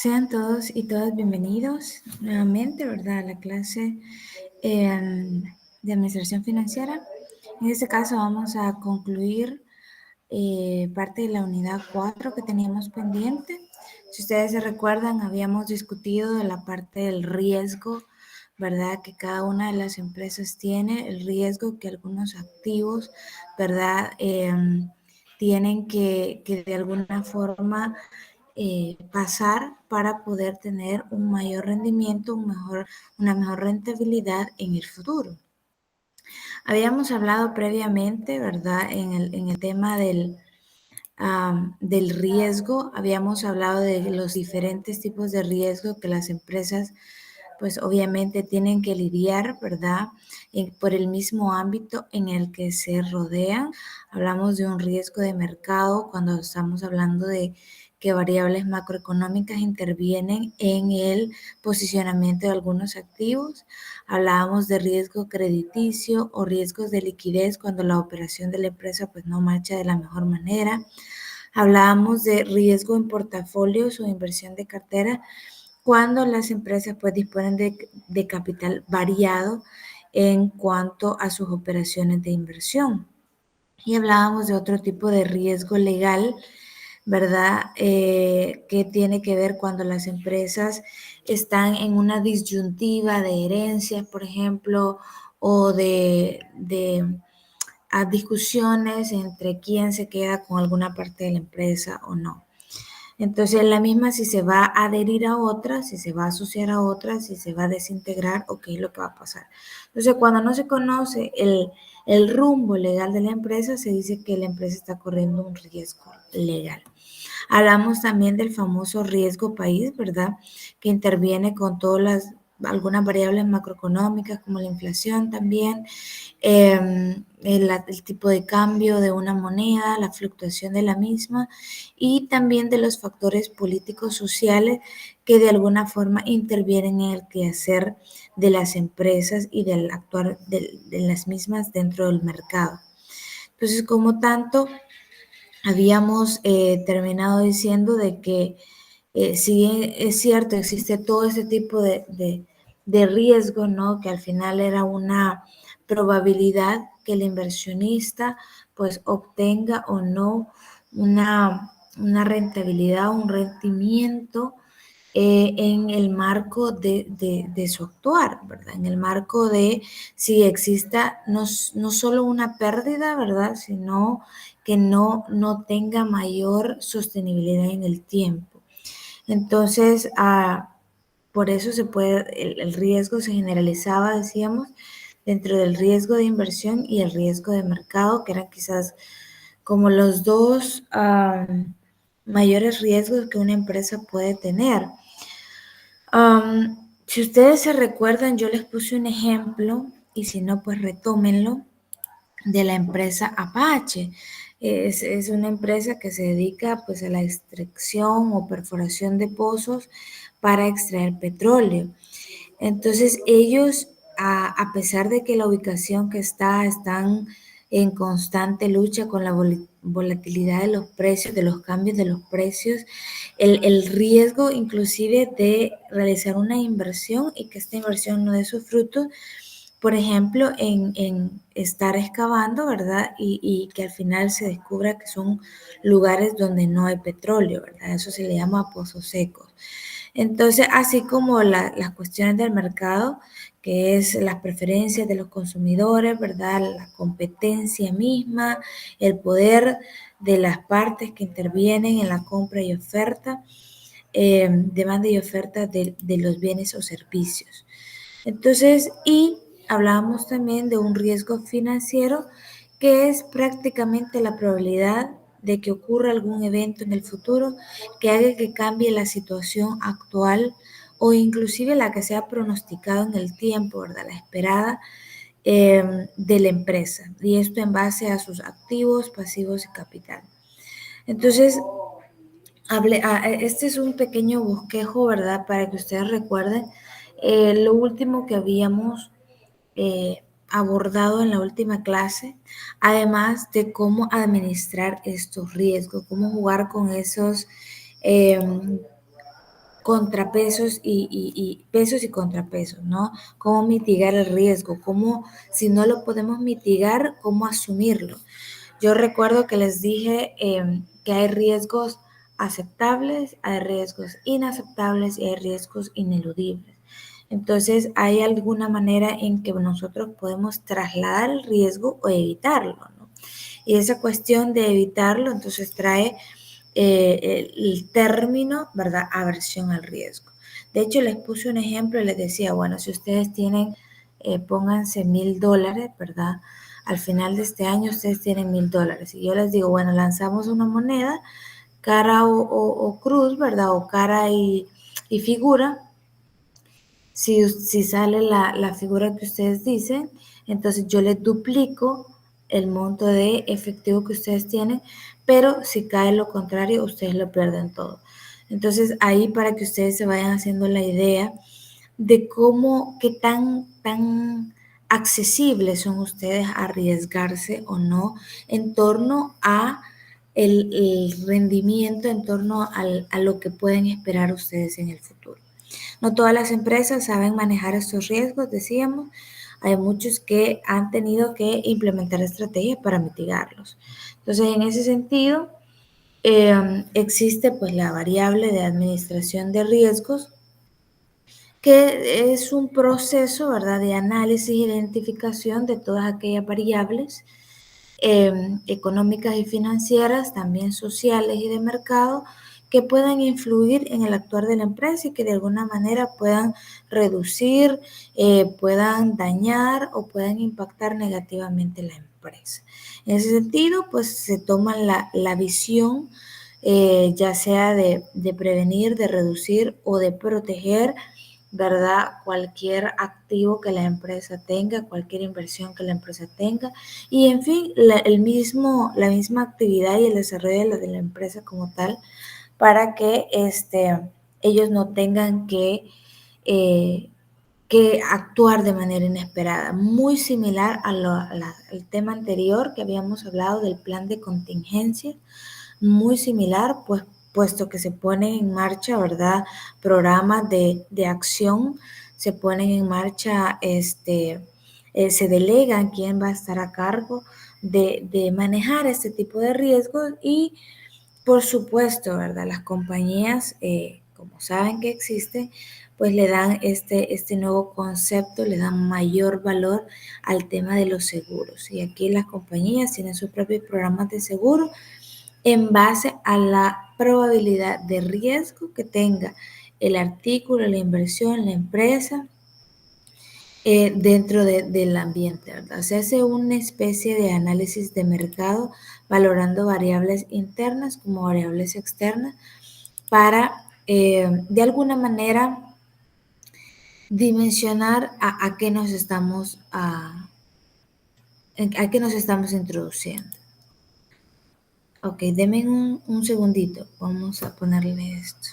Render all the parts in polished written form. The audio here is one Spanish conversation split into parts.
Sean todos y todas bienvenidos nuevamente, ¿verdad?, a la clase de Administración Financiera. En este caso vamos a concluir parte de la unidad 4 que teníamos pendiente. Si ustedes se recuerdan, habíamos discutido de la parte del riesgo, ¿verdad?, que cada una de las empresas tiene, el riesgo que algunos activos, ¿verdad?, tienen que de alguna forma pasar para poder tener un mayor rendimiento, una mejor rentabilidad en el futuro. Habíamos hablado previamente, ¿verdad?, en el tema del riesgo, habíamos hablado de los diferentes tipos de riesgo que las empresas pues obviamente tienen que lidiar, ¿verdad?, por el mismo ámbito en el que se rodean. Hablamos de un riesgo de mercado cuando estamos hablando de que variables macroeconómicas intervienen en el posicionamiento de algunos activos. Hablábamos de riesgo crediticio o riesgos de liquidez cuando la operación de la empresa pues no marcha de la mejor manera. Hablábamos de riesgo en portafolios o inversión de cartera cuando las empresas pues disponen de capital variado en cuanto a sus operaciones de inversión. Y hablábamos de otro tipo de riesgo legal, ¿verdad?, que tiene que ver cuando las empresas están en una disyuntiva de herencias, por ejemplo, o de discusiones entre quién se queda con alguna parte de la empresa o no. Entonces, la misma si se va a adherir a otra, si se va a asociar a otra, si se va a desintegrar o qué es lo que va a pasar. Entonces, cuando no se conoce el rumbo legal de la empresa, se dice que la empresa está corriendo un riesgo legal. Hablamos también del famoso riesgo país, ¿verdad?, que interviene con algunas variables macroeconómicas como la inflación también, el tipo de cambio de una moneda, la fluctuación de la misma y también de los factores políticos sociales que de alguna forma intervienen en el quehacer de las empresas y del actuar de las mismas dentro del mercado. Entonces, como tanto, habíamos terminado diciendo de que si es cierto, existe todo ese tipo de riesgo, ¿no?, que al final era una probabilidad que el inversionista pues obtenga o no una rentabilidad, un rendimiento en el marco de su actuar, ¿verdad? En el marco de si exista no solo una pérdida, ¿verdad?, sino que no tenga mayor sostenibilidad en el tiempo. Entonces, por eso el riesgo se generalizaba, decíamos, dentro del riesgo de inversión y el riesgo de mercado, que eran quizás como los dos mayores riesgos que una empresa puede tener. Si ustedes se recuerdan, yo les puse un ejemplo, y si no, pues retómenlo, de la empresa Apache. Es una empresa que se dedica pues a la extracción o perforación de pozos para extraer petróleo. Entonces ellos, a pesar de que la ubicación que están en constante lucha con la volatilidad de los precios, de los cambios de los precios, el riesgo inclusive de realizar una inversión y que esta inversión no dé sus frutos, por ejemplo, en estar excavando, ¿verdad? Y que al final se descubra que son lugares donde no hay petróleo, ¿verdad? Eso se le llama pozos secos. Entonces, así como las cuestiones del mercado, que es las preferencias de los consumidores, ¿verdad?, la competencia misma, el poder de las partes que intervienen en la compra y oferta, demanda y oferta de los bienes o servicios. Entonces, y hablábamos también de un riesgo financiero, que es prácticamente la probabilidad de que ocurra algún evento en el futuro que haga que cambie la situación actual o inclusive la que se ha pronosticado en el tiempo, ¿verdad?, la esperada de la empresa, y esto en base a sus activos, pasivos y capital. Entonces, este es un pequeño bosquejo, ¿verdad?, para que ustedes recuerden lo último que habíamos abordado en la última clase, además de cómo administrar estos riesgos, cómo jugar con esos contrapesos y pesos y contrapesos, ¿no? Cómo mitigar el riesgo, cómo, si no lo podemos mitigar, cómo asumirlo. Yo recuerdo que les dije que hay riesgos aceptables, hay riesgos inaceptables y hay riesgos ineludibles. Entonces, hay alguna manera en que nosotros podemos trasladar el riesgo o evitarlo, ¿no? Y esa cuestión de evitarlo, entonces trae el término, ¿verdad? Aversión al riesgo. De hecho, les puse un ejemplo y les decía, bueno, si ustedes tienen, pónganse $1,000, ¿verdad? Al final de este año ustedes tienen $1,000. Y yo les digo, bueno, lanzamos una moneda, cara o cruz, ¿verdad? O cara y figura. Si sale la figura que ustedes dicen, entonces yo les duplico el monto de efectivo que ustedes tienen, pero si cae lo contrario, ustedes lo pierden todo. Entonces ahí para que ustedes se vayan haciendo la idea de cómo, qué tan accesibles son ustedes a arriesgarse o no en torno a el rendimiento, en torno a lo que pueden esperar ustedes en el futuro. No todas las empresas saben manejar estos riesgos, decíamos. Hay muchos que han tenido que implementar estrategias para mitigarlos. Entonces, en ese sentido, existe pues la variable de administración de riesgos, que es un proceso, ¿verdad?, de análisis e identificación de todas aquellas variables económicas y financieras, también sociales y de mercado, que puedan influir en el actuar de la empresa y que de alguna manera puedan reducir, puedan dañar o puedan impactar negativamente la empresa. En ese sentido, pues se toma la visión, ya sea de prevenir, de reducir o de proteger, ¿verdad? Cualquier activo que la empresa tenga, cualquier inversión que la empresa tenga y en fin, la misma actividad y el desarrollo de la empresa como tal para que ellos no tengan eh, que actuar de manera inesperada. Muy similar al tema anterior que habíamos hablado del plan de contingencia, muy similar, pues puesto que se ponen en marcha, ¿verdad? Programas de acción, se ponen en marcha, se delegan quién va a estar a cargo de manejar este tipo de riesgos y, por supuesto, ¿verdad? Las compañías, como saben que existen, pues le dan este nuevo concepto, le dan mayor valor al tema de los seguros. Y aquí las compañías tienen sus propios programas de seguro en base a la probabilidad de riesgo que tenga el artículo, la inversión, la empresa dentro del ambiente, ¿verdad? Se hace una especie de análisis de mercado valorando variables internas como variables externas para de alguna manera dimensionar a qué nos estamos a qué nos estamos introduciendo. Ok, denme un segundito. Vamos a ponerle esto.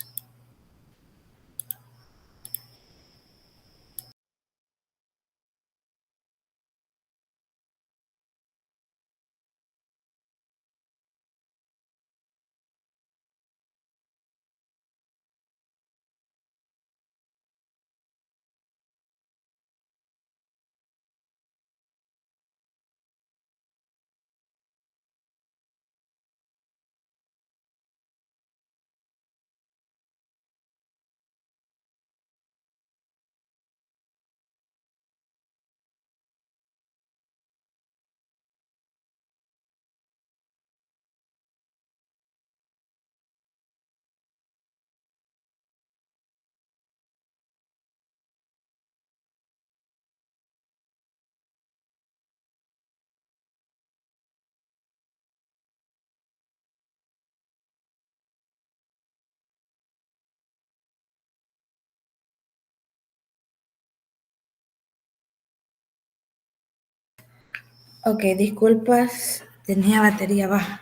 Ok, disculpas, tenía batería baja.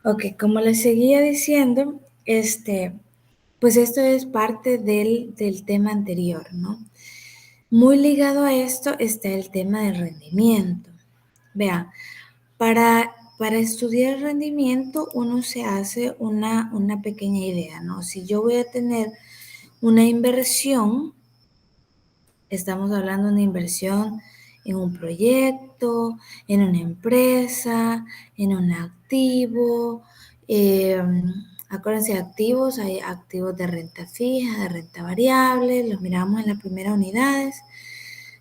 Ok, como les seguía diciendo, pues esto es parte del tema anterior, ¿no? Muy ligado a esto está el tema del rendimiento. Vean, para estudiar el rendimiento uno se hace una pequeña idea, ¿no? Si yo voy a tener Una inversión, estamos hablando de una inversión en un proyecto, en una empresa, en un activo. Eh, Acuérdense de activos, hay activos de renta fija, de renta variable, los miramos en las primeras unidades.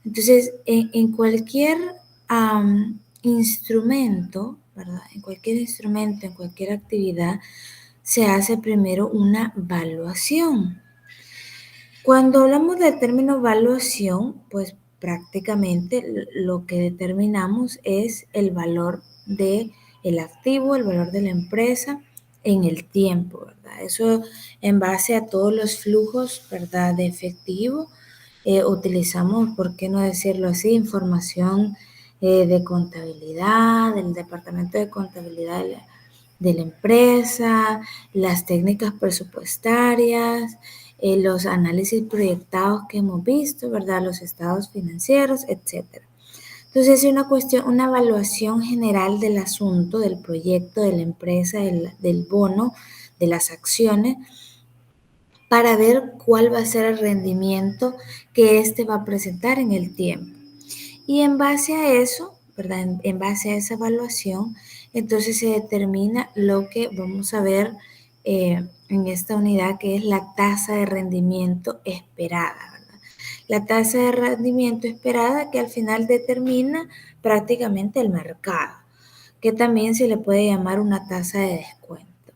Entonces, en cualquier instrumento, ¿verdad? En cualquier instrumento, en cualquier actividad, se hace primero una valuación. Cuando hablamos del término valuación, pues prácticamente lo que determinamos es el valor del activo, el valor de la empresa en el tiempo, ¿verdad? Eso en base a todos los flujos, ¿verdad? De efectivo. Utilizamos, ¿por qué no decirlo así? Información de contabilidad, del departamento de contabilidad de la empresa, las técnicas presupuestarias, los análisis proyectados que hemos visto, ¿verdad? Los estados financieros, etcétera. Entonces es una cuestión, una evaluación general del asunto, del proyecto, de la empresa, del bono, de las acciones, para ver cuál va a ser el rendimiento que éste va a presentar en el tiempo. Y en base a eso, ¿verdad? En base a esa evaluación, entonces se determina lo que vamos a ver en esta unidad, que es la tasa de rendimiento esperada, ¿verdad? La tasa de rendimiento esperada que al final determina prácticamente el mercado, que también se le puede llamar una tasa de descuento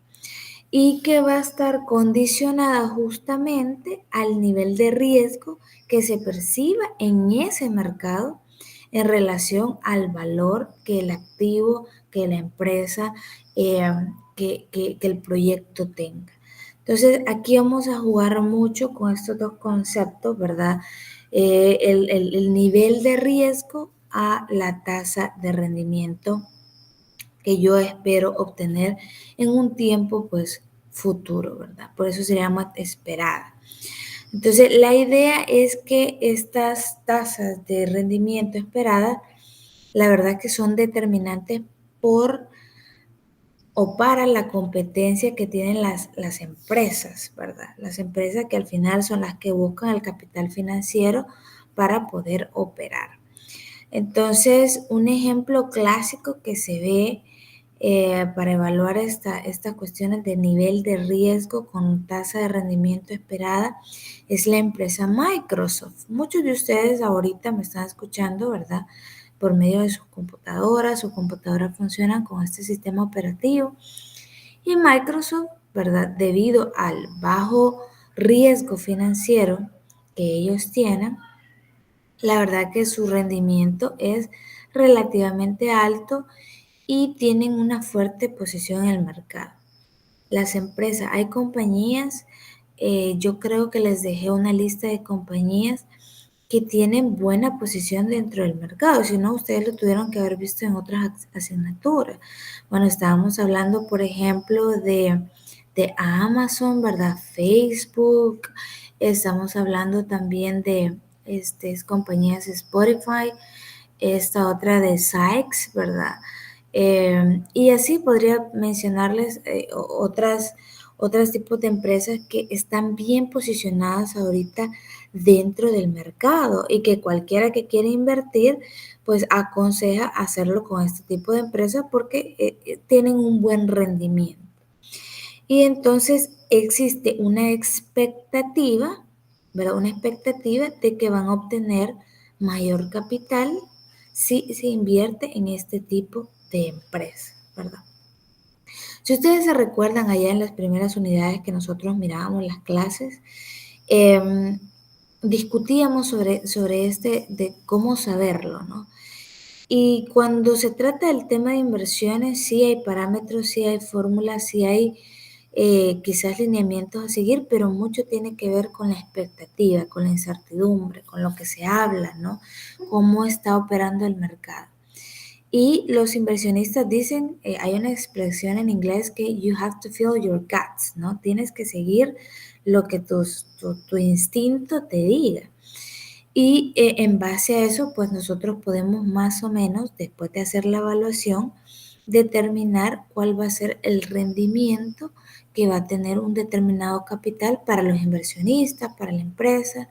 y que va a estar condicionada justamente al nivel de riesgo que se perciba en ese mercado en relación al valor que el activo, que la empresa, que el proyecto tenga. Entonces, aquí vamos a jugar mucho con estos dos conceptos, ¿verdad? El nivel de riesgo a la tasa de rendimiento que yo espero obtener en un tiempo, pues, futuro, ¿verdad? Por eso se llama esperada. Entonces, la idea es que estas tasas de rendimiento esperadas, la verdad que son determinantes por o para la competencia que tienen las empresas, ¿verdad? Las empresas que al final son las que buscan el capital financiero para poder operar. Entonces, un ejemplo clásico que se ve para evaluar estas cuestiones de nivel de riesgo con tasa de rendimiento esperada es la empresa Microsoft. Muchos de ustedes ahorita me están escuchando, ¿verdad? Por medio de sus computadoras funcionan con este sistema operativo. Y Microsoft, ¿verdad? Debido al bajo riesgo financiero que ellos tienen, la verdad que su rendimiento es relativamente alto y tienen una fuerte posición en el mercado. Las empresas, hay compañías, yo creo que les dejé una lista de compañías que tienen buena posición dentro del mercado, si no ustedes lo tuvieron que haber visto en otras asignaturas. Bueno, estábamos hablando, por ejemplo, de Amazon, ¿verdad? Facebook, estamos hablando también de compañías Spotify, esta otra de Sykes, ¿verdad? Y así podría mencionarles otros tipos de empresas que están bien posicionadas ahorita dentro del mercado y que cualquiera que quiera invertir, pues aconseja hacerlo con este tipo de empresas porque tienen un buen rendimiento. Y entonces existe una expectativa, ¿verdad? Una expectativa de que van a obtener mayor capital si se invierte en este tipo de empresas, ¿verdad? Si ustedes se recuerdan allá en las primeras unidades que nosotros mirábamos las clases, eh, discutíamos sobre de cómo saberlo, ¿no? Y cuando se trata del tema de inversiones, sí hay parámetros, sí hay fórmulas, sí hay quizás lineamientos a seguir, pero mucho tiene que ver con la expectativa, con la incertidumbre, con lo que se habla, ¿no? Cómo está operando el mercado. Y los inversionistas dicen, hay una expresión en inglés que you have to feel your guts, ¿no? Tienes que seguir lo que tu instinto te diga. Y en base a eso, pues nosotros podemos más o menos, después de hacer la evaluación, determinar cuál va a ser el rendimiento que va a tener un determinado capital para los inversionistas, para la empresa,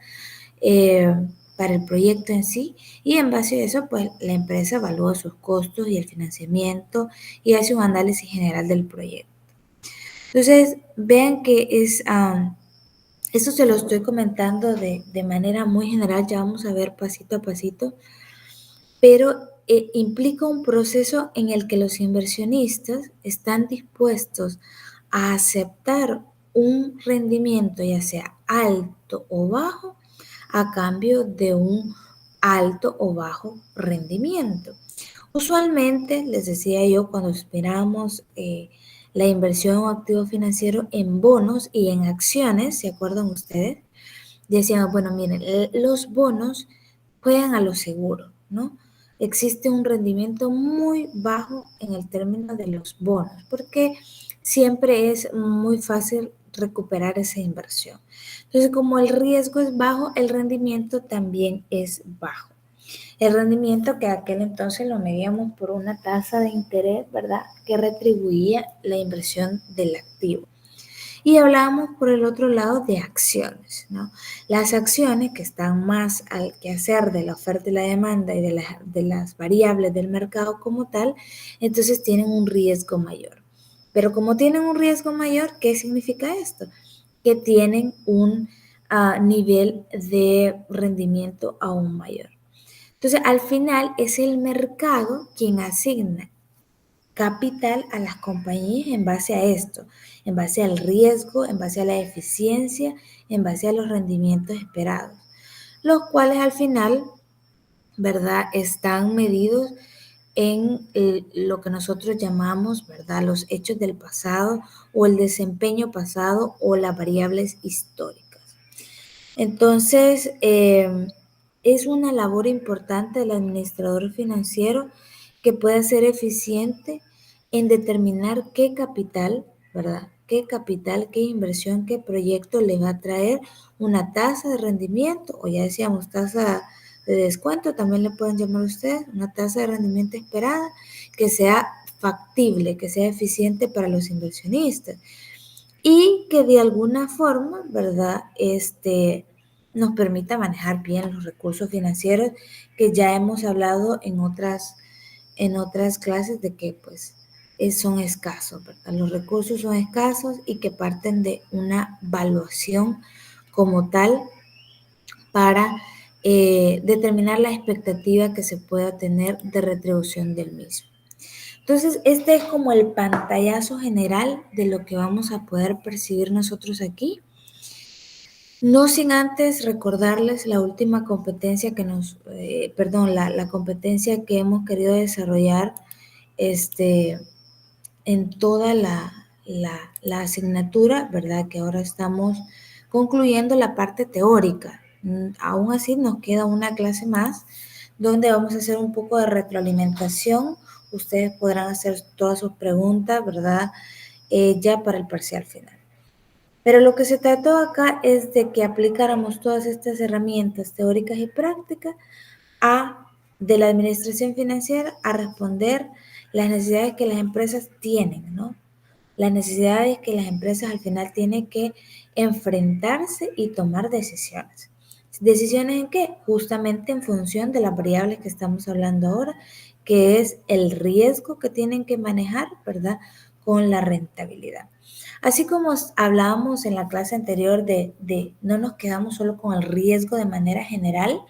eh, para el proyecto en sí, y en base a eso, pues la empresa evalúa sus costos y el financiamiento y hace un análisis general del proyecto. Entonces, vean que esto se lo estoy comentando de manera muy general, ya vamos a ver pasito a pasito, pero implica un proceso en el que los inversionistas están dispuestos a aceptar un rendimiento, ya sea alto o bajo, a cambio de un alto o bajo rendimiento. Usualmente, les decía yo, cuando esperamos la inversión o activo financiero en bonos y en acciones, ¿se acuerdan ustedes? Decían, bueno, miren, los bonos juegan a lo seguro, ¿no? Existe un rendimiento muy bajo en el término de los bonos, porque siempre es muy fácil recuperar esa inversión. Entonces, como el riesgo es bajo, el rendimiento también es bajo. El rendimiento que aquel entonces lo medíamos por una tasa de interés, ¿verdad? Que retribuía la inversión del activo. Y hablábamos por el otro lado de acciones, ¿no? Las acciones que están más al quehacer de la oferta y la demanda y de las variables del mercado como tal, entonces tienen un riesgo mayor. Pero como tienen un riesgo mayor, ¿qué significa esto? Que tienen un nivel de rendimiento aún mayor. Entonces, al final es el mercado quien asigna capital a las compañías en base a esto, en base al riesgo, en base a la eficiencia, en base a los rendimientos esperados, los cuales al final, ¿verdad?, están medidos en lo que nosotros llamamos, ¿verdad?, los hechos del pasado o el desempeño pasado o las variables históricas. Entonces, es una labor importante del administrador financiero que pueda ser eficiente en determinar qué capital, ¿verdad? Qué capital, qué inversión, qué proyecto le va a traer una tasa de rendimiento, o ya decíamos tasa de descuento, también le pueden llamar ustedes, una tasa de rendimiento esperada que sea factible, que sea eficiente para los inversionistas y que de alguna forma, ¿verdad? Nos permita manejar bien los recursos financieros que ya hemos hablado en otras clases de que pues son escasos, ¿verdad? Los recursos son escasos y que parten de una valuación como tal para determinar la expectativa que se pueda tener de retribución del mismo. Entonces, este es como el pantallazo general de lo que vamos a poder percibir nosotros aquí. No sin antes recordarles la última competencia que la competencia que hemos querido desarrollar en toda la asignatura, ¿verdad? Que ahora estamos concluyendo la parte teórica. Aún así nos queda una clase más donde vamos a hacer un poco de retroalimentación. Ustedes podrán hacer todas sus preguntas, ¿verdad? Ya para el parcial final. Pero lo que se trató acá es de que aplicáramos todas estas herramientas teóricas y prácticas de la administración financiera a responder las necesidades que las empresas tienen, ¿no? Las necesidades que las empresas al final tienen que enfrentarse y tomar decisiones. ¿Decisiones en qué? Justamente en función de las variables que estamos hablando ahora, que es el riesgo que tienen que manejar, ¿verdad? Con la rentabilidad. Así como hablábamos en la clase anterior no nos quedamos solo con el riesgo de manera general,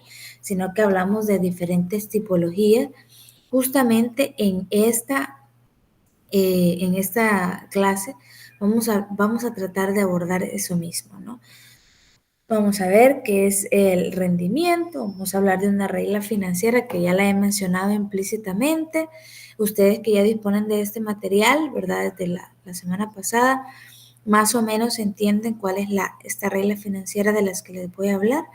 sino que hablamos de diferentes tipologías, justamente en esta clase vamos a tratar de abordar eso mismo, ¿no? Vamos a ver qué es el rendimiento, vamos a hablar de una regla financiera que ya la he mencionado implícitamente. Ustedes que ya disponen de este material, ¿verdad? Desde la semana pasada, más o menos entienden cuál es esta regla financiera de las que les voy a hablar.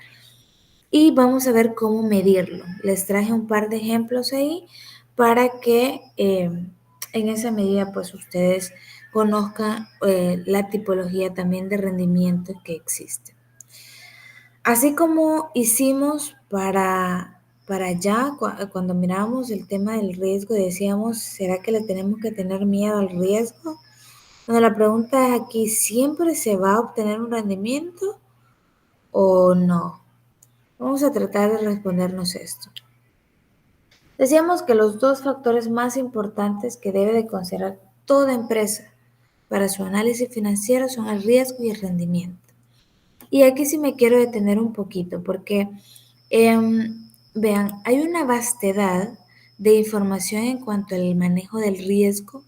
Y vamos a ver cómo medirlo. Les traje un par de ejemplos ahí para que en esa medida pues ustedes conozcan la tipología también de rendimientos que existe. Así como hicimos para para allá, cuando mirábamos el tema del riesgo, decíamos, ¿será que le tenemos que tener miedo al riesgo? Bueno, la pregunta es aquí, ¿siempre se va a obtener un rendimiento o no? Vamos a tratar de respondernos esto. Decíamos que los dos factores más importantes que debe de considerar toda empresa para su análisis financiero son el riesgo y el rendimiento. Y aquí sí me quiero detener un poquito porque, vean, hay una vastedad de información en cuanto al manejo del riesgo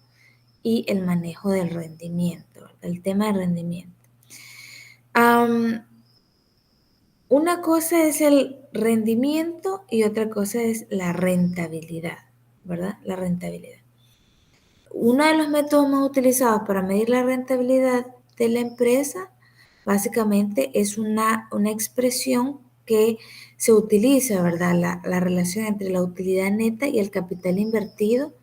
y el manejo del rendimiento, el tema del rendimiento. Una cosa es el rendimiento y otra cosa es la rentabilidad, ¿verdad? La rentabilidad. Uno de los métodos más utilizados para medir la rentabilidad de la empresa básicamente es una expresión que se utiliza, ¿verdad? La relación entre la utilidad neta y el capital invertido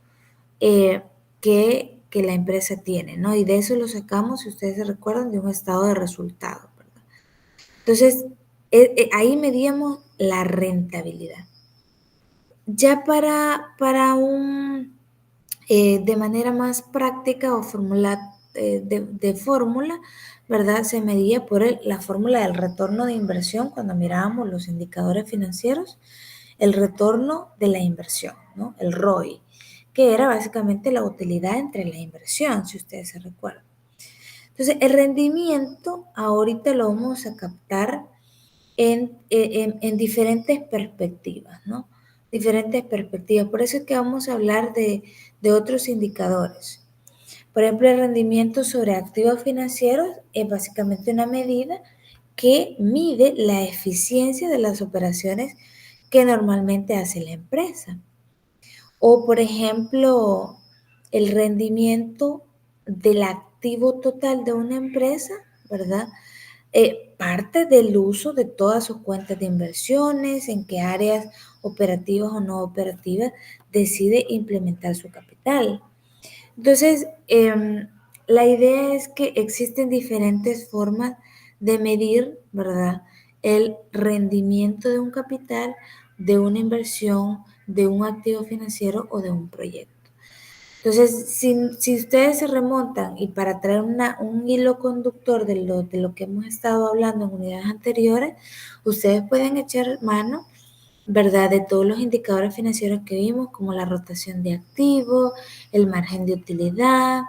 eh, que la empresa tiene, ¿no? Y de eso lo sacamos, si ustedes se recuerdan, de un estado de resultados, ¿verdad? Entonces, ahí medíamos la rentabilidad. Ya de manera más práctica o fórmula de fórmula, ¿verdad? Se medía por la fórmula del retorno de inversión cuando mirábamos los indicadores financieros, el retorno de la inversión, ¿no? El ROI, que era básicamente la utilidad entre la inversión, si ustedes se recuerdan. Entonces, el rendimiento ahorita lo vamos a captar en diferentes perspectivas, ¿no? Diferentes perspectivas. Por eso es que vamos a hablar de otros indicadores. Por ejemplo, el rendimiento sobre activos financieros es básicamente una medida que mide la eficiencia de las operaciones que normalmente hace la empresa. O, por ejemplo, el rendimiento del activo total de una empresa, ¿verdad? Parte del uso de todas sus cuentas de inversiones, en qué áreas operativas o no operativas decide implementar su capital. Entonces, la idea es que existen diferentes formas de medir, ¿verdad? El rendimiento de un capital, de una inversión, de un activo financiero o de un proyecto. Entonces, si ustedes se remontan y para traer un hilo conductor de lo que hemos estado hablando en unidades anteriores, ustedes pueden echar mano, ¿verdad?, de todos los indicadores financieros que vimos, como la rotación de activos, el margen de utilidad,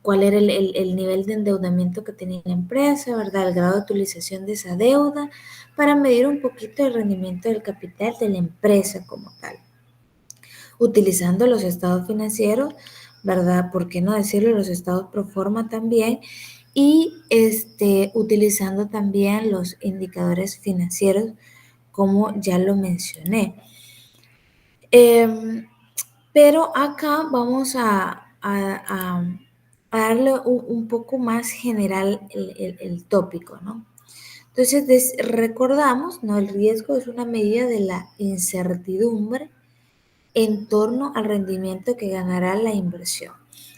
cuál era el nivel de endeudamiento que tenía la empresa, ¿verdad?, el grado de utilización de esa deuda, para medir un poquito el rendimiento del capital de la empresa como tal, utilizando los estados financieros, ¿verdad? ¿Por qué no decirlo? Los estados pro forma también, y utilizando también los indicadores financieros, como ya lo mencioné. Pero acá vamos a darle un poco más general el tópico, ¿no? Entonces, recordamos, ¿no? El riesgo es una medida de la incertidumbre en torno al rendimiento que ganará la inversión.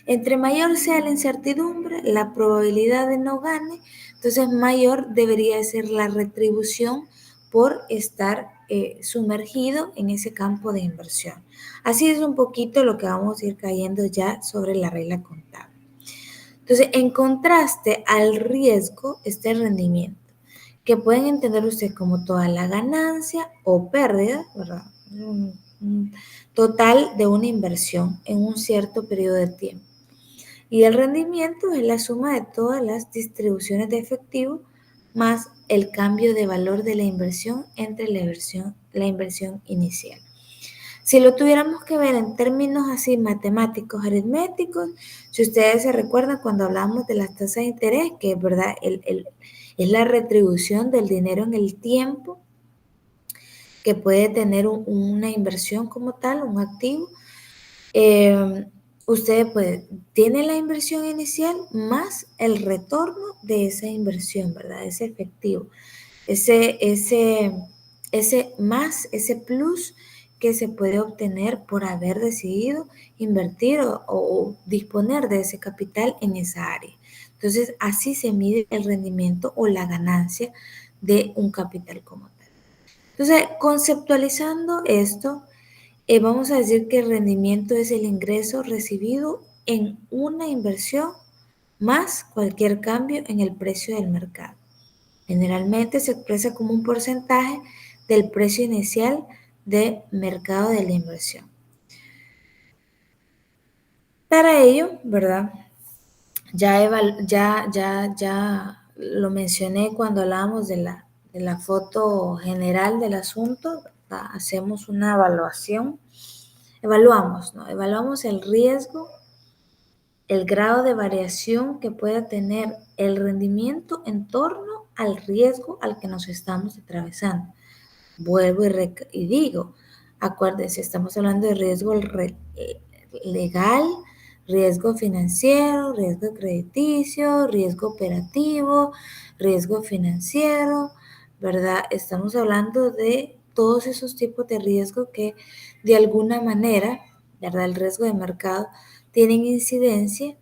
Entre mayor sea la incertidumbre, la probabilidad de no gane, entonces mayor debería ser la retribución por estar sumergido en ese campo de inversión. Así es un poquito lo que vamos a ir cayendo ya sobre la regla contable. Entonces, en contraste al riesgo está el rendimiento, que pueden entender ustedes como toda la ganancia o pérdida, ¿verdad? Total de una inversión en un cierto periodo de tiempo. Y el rendimiento es la suma de todas las distribuciones de efectivo más el cambio de valor de la inversión entre la inversión inicial. Si lo tuviéramos que ver en términos así matemáticos, aritméticos, si ustedes se recuerdan cuando hablamos de las tasas de interés, que es verdad, es la retribución del dinero en el tiempo que puede tener una inversión como tal, un activo, ustedes pues tienen la inversión inicial más el retorno de esa inversión, ¿verdad? Ese efectivo, ese plus que se puede obtener por haber decidido invertir o disponer de ese capital en esa área. Entonces, así se mide el rendimiento o la ganancia de un capital como tal. Entonces, conceptualizando esto, vamos a decir que el rendimiento es el ingreso recibido en una inversión más cualquier cambio en el precio del mercado. Generalmente se expresa como un porcentaje del precio inicial de mercado de la inversión. Para ello, ¿verdad? Ya lo mencioné cuando hablábamos de la foto general del asunto, ¿verdad? Hacemos una evaluación, evaluamos, ¿no? Evaluamos el riesgo, el grado de variación que pueda tener el rendimiento en torno al riesgo al que nos estamos atravesando. Vuelvo y digo, acuérdense, estamos hablando de riesgo legal, riesgo financiero, riesgo crediticio, riesgo operativo, riesgo financiero, ¿verdad? Estamos hablando de todos esos tipos de riesgo que de alguna manera, ¿verdad? El riesgo de mercado tienen incidencia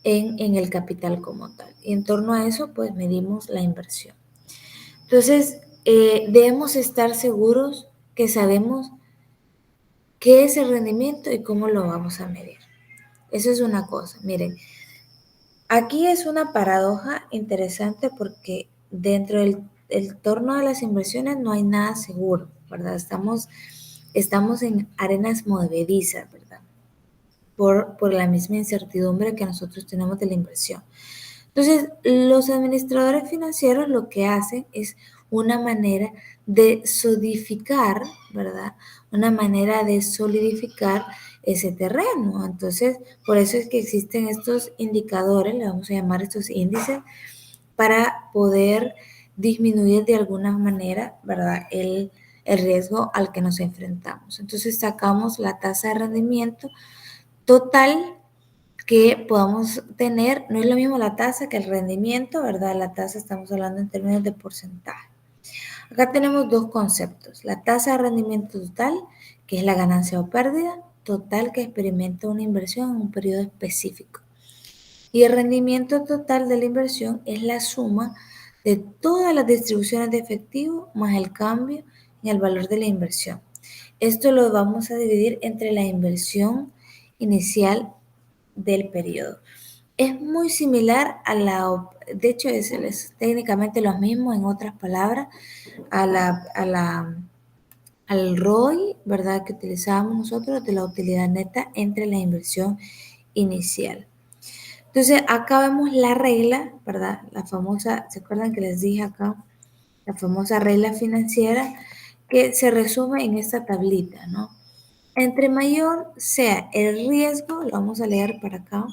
en el capital como tal. Y en torno a eso, pues medimos la inversión. Entonces, debemos estar seguros que sabemos qué es el rendimiento y cómo lo vamos a medir. Eso es una cosa. Miren, aquí es una paradoja interesante porque dentro del entorno de las inversiones no hay nada seguro, ¿verdad? Estamos en arenas movedizas, ¿verdad? Por la misma incertidumbre que nosotros tenemos de la inversión. Entonces, los administradores financieros lo que hacen es una manera de solidificar, ¿verdad? Una manera de solidificar ese terreno. Entonces, por eso es que existen estos indicadores, le vamos a llamar estos índices, para poder disminuir de alguna manera, ¿verdad? El riesgo al que nos enfrentamos. Entonces, sacamos la tasa de rendimiento total que podamos tener, no es lo mismo la tasa que el rendimiento, ¿verdad? La tasa estamos hablando en términos de porcentaje. Acá tenemos dos conceptos, la tasa de rendimiento total, que es la ganancia o pérdida total que experimenta una inversión en un periodo específico. Y el rendimiento total de la inversión es la suma de todas las distribuciones de efectivo más el cambio en el valor de la inversión. Esto lo vamos a dividir entre la inversión inicial del periodo. Es muy similar de hecho es técnicamente lo mismo en otras palabras, al ROI, ¿verdad? Que utilizábamos nosotros de la utilidad neta entre la inversión inicial. Entonces, acá vemos la regla, ¿verdad? La famosa, ¿se acuerdan que les dije acá? La famosa regla financiera que se resume en esta tablita, ¿no? Entre mayor sea el riesgo, lo vamos a leer para acá,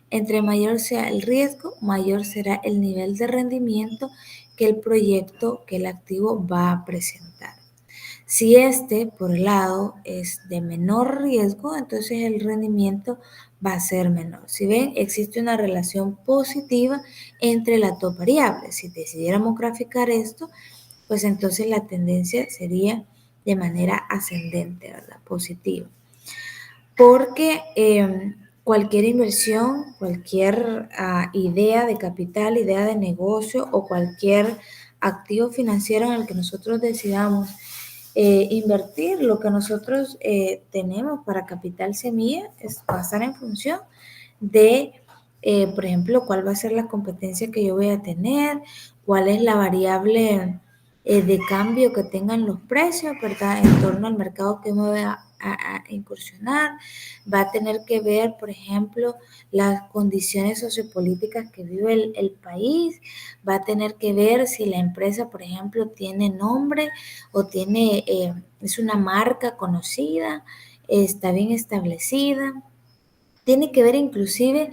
entre mayor sea el riesgo, mayor será el nivel de rendimiento que el proyecto, que el activo va a presentar. Si este, por el lado, es de menor riesgo, entonces el rendimiento va a ser menor. Si ven, existe una relación positiva entre las dos variables. Si decidiéramos graficar esto, pues entonces la tendencia sería de manera ascendente, ¿verdad? Positiva. Porque cualquier inversión, cualquier idea de capital, idea de negocio o cualquier activo financiero en el que nosotros decidamos invertir, lo que nosotros tenemos para capital semilla va a estar en función de, por ejemplo, cuál va a ser la competencia que yo voy a tener, cuál es la variable de cambio que tengan los precios, ¿verdad? En torno al mercado que me voy a incursionar. Va a tener que ver, por ejemplo, las condiciones sociopolíticas que vive el país. Va a tener que ver si la empresa, por ejemplo, tiene nombre o tiene, es una marca conocida, está bien establecida. Tiene que ver inclusive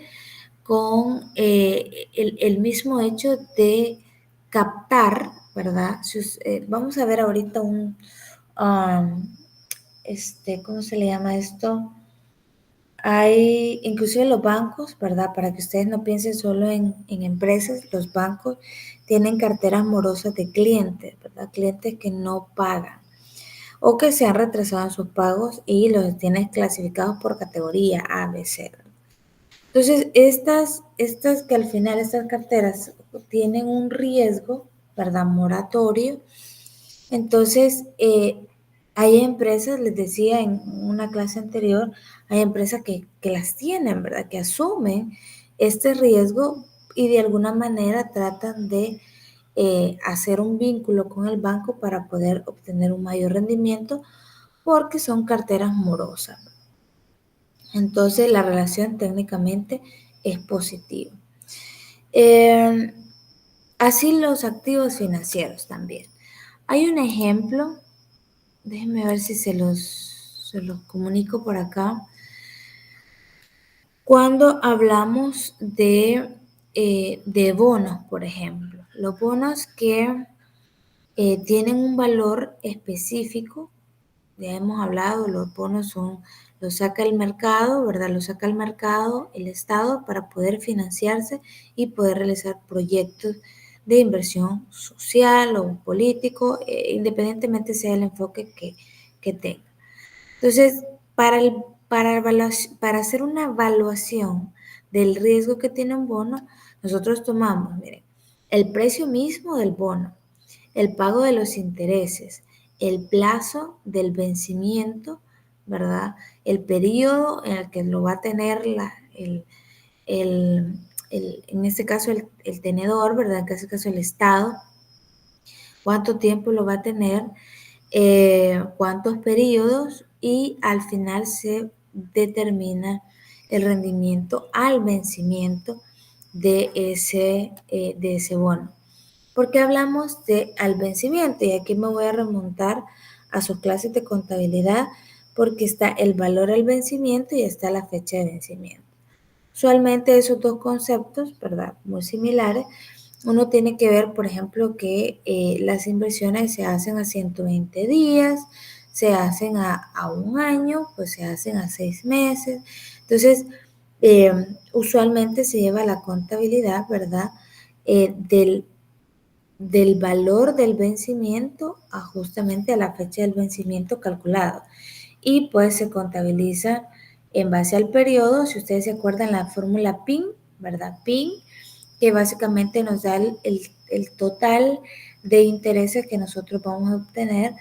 con el mismo hecho de captar, ¿verdad? Vamos a ver ahorita ¿cómo se le llama esto? Hay, inclusive los bancos, ¿verdad? Para que ustedes no piensen solo en empresas, los bancos tienen carteras morosas de clientes, ¿verdad? Clientes que no pagan o que se han retrasado en sus pagos y los tienen clasificados por categoría A, B, C. Entonces, estas que al final, estas carteras tienen un riesgo, ¿verdad? Moratorio, Entonces, hay empresas, les decía en una clase anterior, hay empresas que las tienen, ¿verdad? Que asumen este riesgo y de alguna manera tratan de hacer un vínculo con el banco para poder obtener un mayor rendimiento porque son carteras morosas. Entonces, la relación técnicamente es positiva. Eh, Así los activos financieros también. Hay un ejemplo. Déjenme ver si se los comunico por acá. Cuando hablamos de bonos, por ejemplo, los bonos que tienen un valor específico, ya hemos hablado, los bonos los saca el mercado, ¿verdad? Los saca el mercado, el Estado, para poder financiarse y poder realizar proyectos de inversión social o político, independientemente sea el enfoque que tenga. Entonces, para, el, para hacer una evaluación del riesgo que tiene un bono, nosotros tomamos, miren, el precio mismo del bono, el pago de los intereses, el plazo del vencimiento, ¿verdad? El periodo en el que lo va a tener el, en este caso el tenedor, ¿verdad? En este caso el Estado, cuánto tiempo lo va a tener, cuántos periodos y al final se determina el rendimiento al vencimiento de ese bono. ¿Por qué hablamos de al vencimiento? Y aquí me voy a remontar a sus clases de contabilidad porque está el valor al vencimiento y está la fecha de vencimiento. Usualmente esos dos conceptos, ¿verdad? Muy similares. Uno tiene que ver, por ejemplo, que las inversiones se hacen a 120 días, se hacen a un año, pues se hacen a 6 meses. Entonces, eh, usualmente se lleva la contabilidad, ¿verdad? Del valor del vencimiento a justamente a la fecha del vencimiento calculado. Y pues se contabiliza en base al periodo, si ustedes se acuerdan la fórmula PIN, ¿verdad? PIN, que básicamente nos da el total de intereses que nosotros vamos a obtener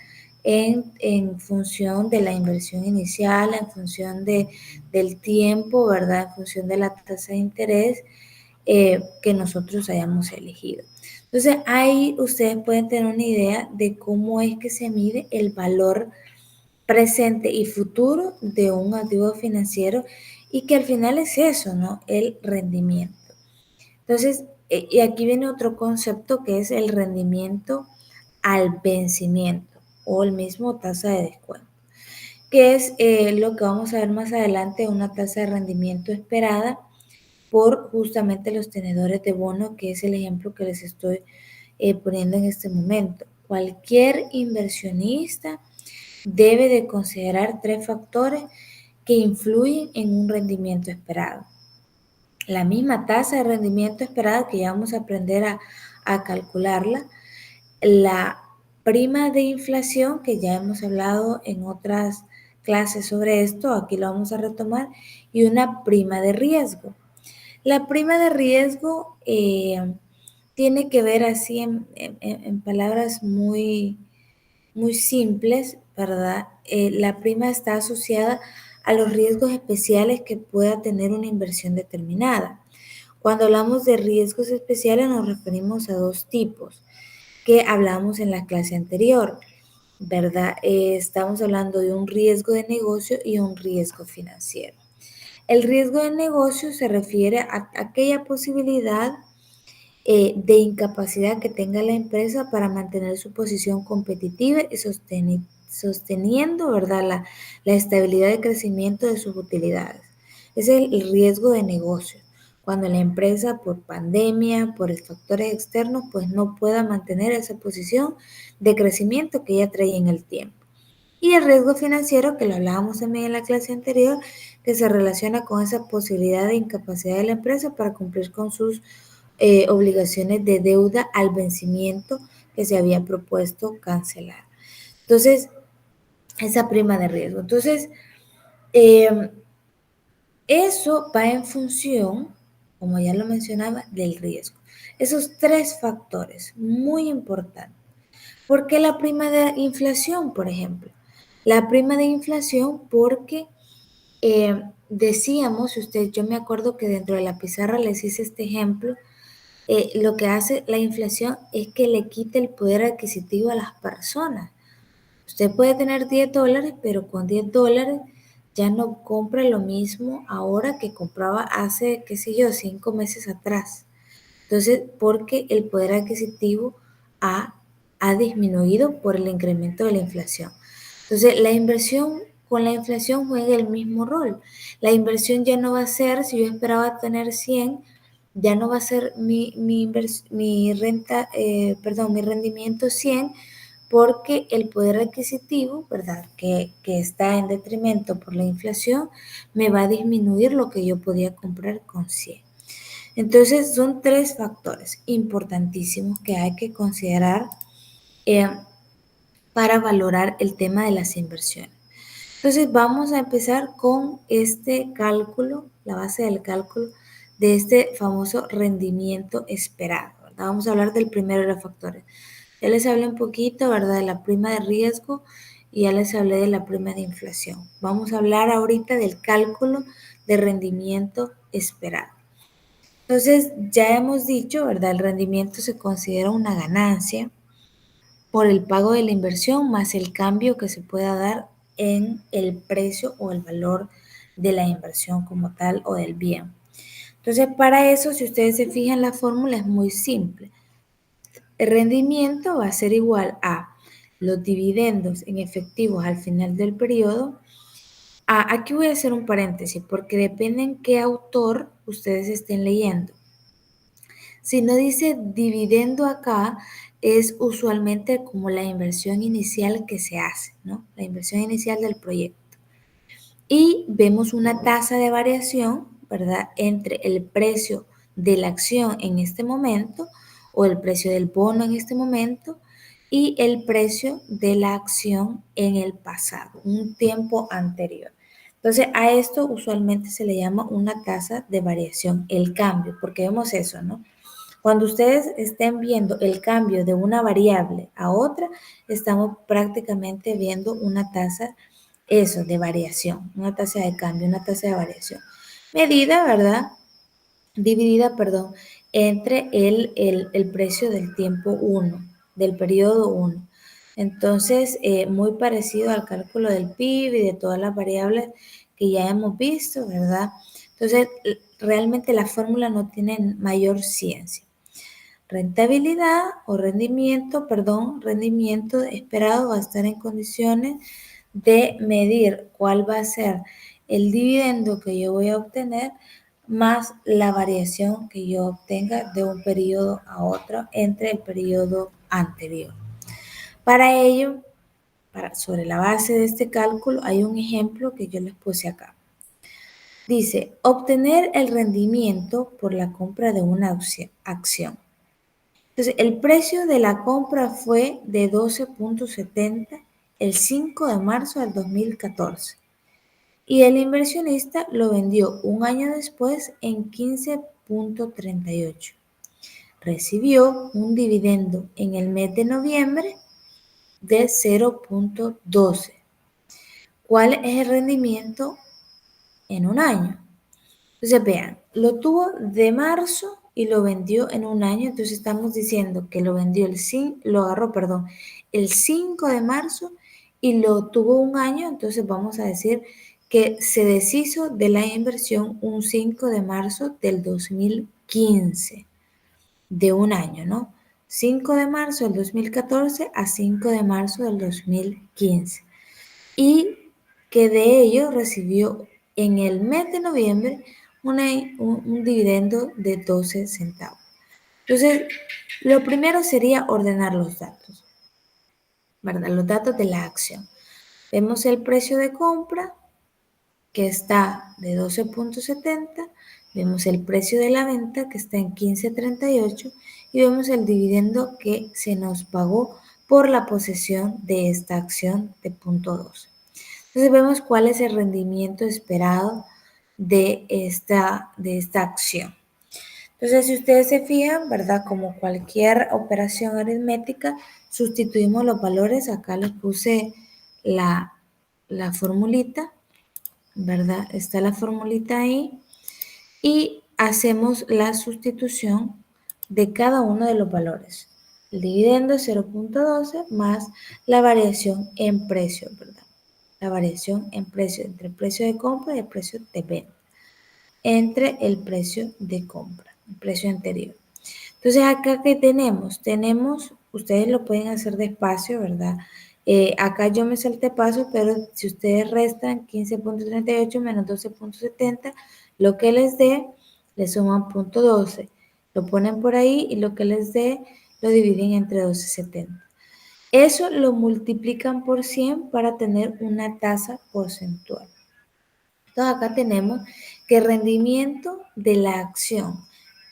en función de la inversión inicial, en función del tiempo, ¿verdad? En función de la tasa de interés que nosotros hayamos elegido. Entonces, ahí ustedes pueden tener una idea de cómo es que se mide el valor presente y futuro de un activo financiero y que al final es eso, ¿no? El rendimiento. Entonces, y aquí viene otro concepto que es el rendimiento al vencimiento o el mismo tasa de descuento, que es lo que vamos a ver más adelante, una tasa de rendimiento esperada por justamente los tenedores de bono, que es el ejemplo que les estoy poniendo en este momento. Cualquier inversionista debe de considerar 3 factores que influyen en un rendimiento esperado. La misma tasa de rendimiento esperada que ya vamos a aprender a calcularla, la prima de inflación, que ya hemos hablado en otras clases sobre esto, aquí lo vamos a retomar, y una prima de riesgo. La prima de riesgo tiene que ver así en palabras muy simples, ¿verdad? La prima está asociada a los riesgos especiales que pueda tener una inversión determinada. Cuando hablamos de riesgos especiales nos referimos a dos tipos que hablamos en la clase anterior, ¿verdad? Estamos hablando de un riesgo de negocio y un riesgo financiero. El riesgo de negocio se refiere a aquella posibilidad de incapacidad que tenga la empresa para mantener su posición competitiva y sosteniendo, ¿verdad? La estabilidad de crecimiento de sus utilidades. Ese es el riesgo de negocio. Cuando la empresa por pandemia, por factores externos, pues no pueda mantener esa posición de crecimiento que ella trae en el tiempo. Y el riesgo financiero, que lo hablábamos también en la clase anterior, que se relaciona con esa posibilidad de incapacidad de la empresa para cumplir con sus obligaciones de deuda al vencimiento que se había propuesto cancelar. Entonces, esa prima de riesgo. Entonces, eh, eso va en función, como ya lo mencionaba, del riesgo. Esos 3 factores, muy importantes. ¿Por qué la prima de inflación, por ejemplo? La prima de inflación porque decíamos, yo me acuerdo que dentro de la pizarra les hice este ejemplo, lo que hace la inflación es que le quita el poder adquisitivo a las personas. Usted puede tener $10, pero con $10 ya no compra lo mismo ahora que compraba hace, qué sé yo, 5 meses atrás. Entonces, porque el poder adquisitivo ha, ha disminuido por el incremento de la inflación. Entonces, la inversión con la inflación juega el mismo rol. La inversión ya no va a ser, si yo esperaba tener 100, ya no va a ser mi renta, perdón, mi rendimiento 100, porque el poder adquisitivo, ¿verdad? Que está en detrimento por la inflación, me va a disminuir lo que yo podía comprar con 100. Entonces, son tres factores importantísimos que hay que considerar eh, para valorar el tema de las inversiones. Entonces, vamos a empezar con este cálculo, la base del cálculo de este famoso rendimiento esperado, ¿verdad? Vamos a hablar del primero de los factores. Ya les hablé un poquito, ¿verdad?, de la prima de riesgo y ya les hablé de la prima de inflación. Vamos a hablar ahorita del cálculo de rendimiento esperado. Entonces, ya hemos dicho, ¿verdad? El rendimiento se considera una ganancia por el pago de la inversión más el cambio que se pueda dar en el precio o el valor de la inversión como tal o del bien. Entonces, para eso, si ustedes se fijan, la fórmula es muy simple. El rendimiento va a ser igual a los dividendos en efectivos al final del periodo. Aquí voy a hacer un paréntesis porque depende en qué autor ustedes estén leyendo. Si no dice dividendo acá, es usualmente como la inversión inicial que se hace, ¿no? La inversión inicial del proyecto. Y vemos una tasa de variación, ¿verdad? Entre el precio de la acción en este momento o el precio del bono en este momento y el precio de la acción en el pasado, un tiempo anterior. Entonces, a esto usualmente se le llama una tasa de variación, el cambio, porque vemos eso, ¿no? Cuando ustedes estén viendo el cambio de una variable a otra, estamos prácticamente viendo una tasa, eso, de variación, una tasa de cambio, una tasa de variación. Medida, ¿verdad? Dividida, perdón, entre el precio del tiempo 1, del periodo 1. Entonces, muy parecido al cálculo del PIB y de todas las variables que ya hemos visto, ¿verdad? Entonces, realmente la fórmula no tiene mayor ciencia. Rentabilidad o rendimiento, perdón, rendimiento esperado va a estar en condiciones de medir cuál va a ser el dividendo que yo voy a obtener más la variación que yo obtenga de un periodo a otro entre el periodo anterior. Para ello, sobre la base de este cálculo, hay un ejemplo que yo les puse acá. Dice, obtener el rendimiento por la compra de una acción. Entonces, el precio de la compra fue de 12.70 el 5 de marzo del 2014 y el inversionista lo vendió un año después en 15.38. Recibió un dividendo en el mes de noviembre de 0.12. ¿Cuál es el rendimiento en un año? Entonces, vean, lo tuvo de marzo y lo vendió en un año. Entonces, estamos diciendo que lo vendió lo agarró, perdón, el 5 de marzo y lo tuvo un año. Entonces, vamos a decir que se deshizo de la inversión un 5 de marzo del 2015, de un año, ¿no? 5 de marzo del 2014 a 5 de marzo del 2015. Y que de ello recibió en el mes de noviembre un dividendo de 12 centavos. Entonces, lo primero sería ordenar los datos, ¿verdad? Los datos de la acción. Vemos el precio de compra, que está de 12.70, vemos el precio de la venta, que está en 15.38, y vemos el dividendo que se nos pagó por la posesión de esta acción de punto 12. Entonces vemos cuál es el rendimiento esperado de esta acción. Entonces, si ustedes se fijan, ¿verdad? Como cualquier operación aritmética, sustituimos los valores, acá les puse la formulita, ¿verdad? Está la formulita ahí y hacemos la sustitución de cada uno de los valores. El dividendo es 0.12 más la variación en precio, ¿verdad? La variación en precio entre el precio de compra y el precio de venta, entre el precio de compra, el precio anterior. Entonces acá ¿qué tenemos? Ustedes lo pueden hacer despacio, ¿verdad? Acá yo me salté paso, pero si ustedes restan 15.38 menos 12.70, lo que les dé, le suman 0.12. Lo ponen por ahí y lo que les dé lo dividen entre 12.70. Eso lo multiplican por 100 para tener una tasa porcentual. Entonces acá tenemos que el rendimiento de la acción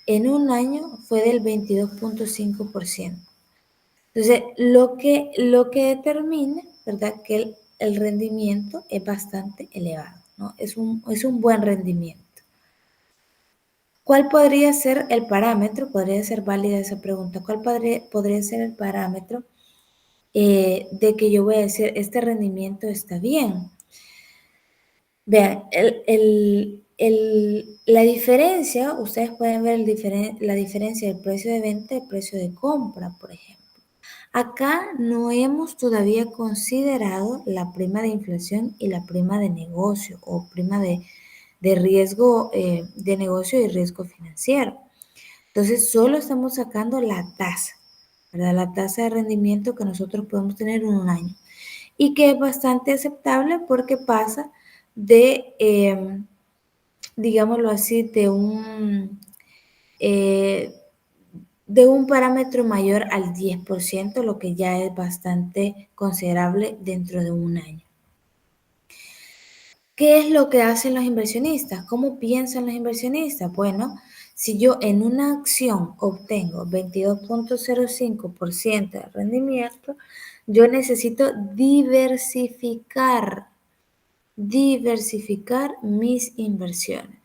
en un año fue del 22.5%. Entonces, lo que determina, ¿verdad? Que el rendimiento es bastante elevado, ¿no? Es un buen rendimiento. ¿Cuál podría ser el parámetro? Podría ser válida esa pregunta. ¿Cuál podría ser el parámetro de que yo voy a decir, este rendimiento está bien? Vean, la diferencia, ustedes pueden ver la diferencia del precio de venta y el precio de compra, por ejemplo. Acá no hemos todavía considerado la prima de inflación y la prima de negocio o prima de riesgo de negocio y riesgo financiero. Entonces, solo estamos sacando la tasa, ¿verdad? La tasa de rendimiento que nosotros podemos tener en un año y que es bastante aceptable porque pasa de, digámoslo así, eh, de un parámetro mayor al 10%, lo que ya es bastante considerable dentro de un año. ¿Qué es lo que hacen los inversionistas? ¿Cómo piensan los inversionistas? Bueno, si yo en una acción obtengo 22.05% de rendimiento, yo necesito diversificar mis inversiones.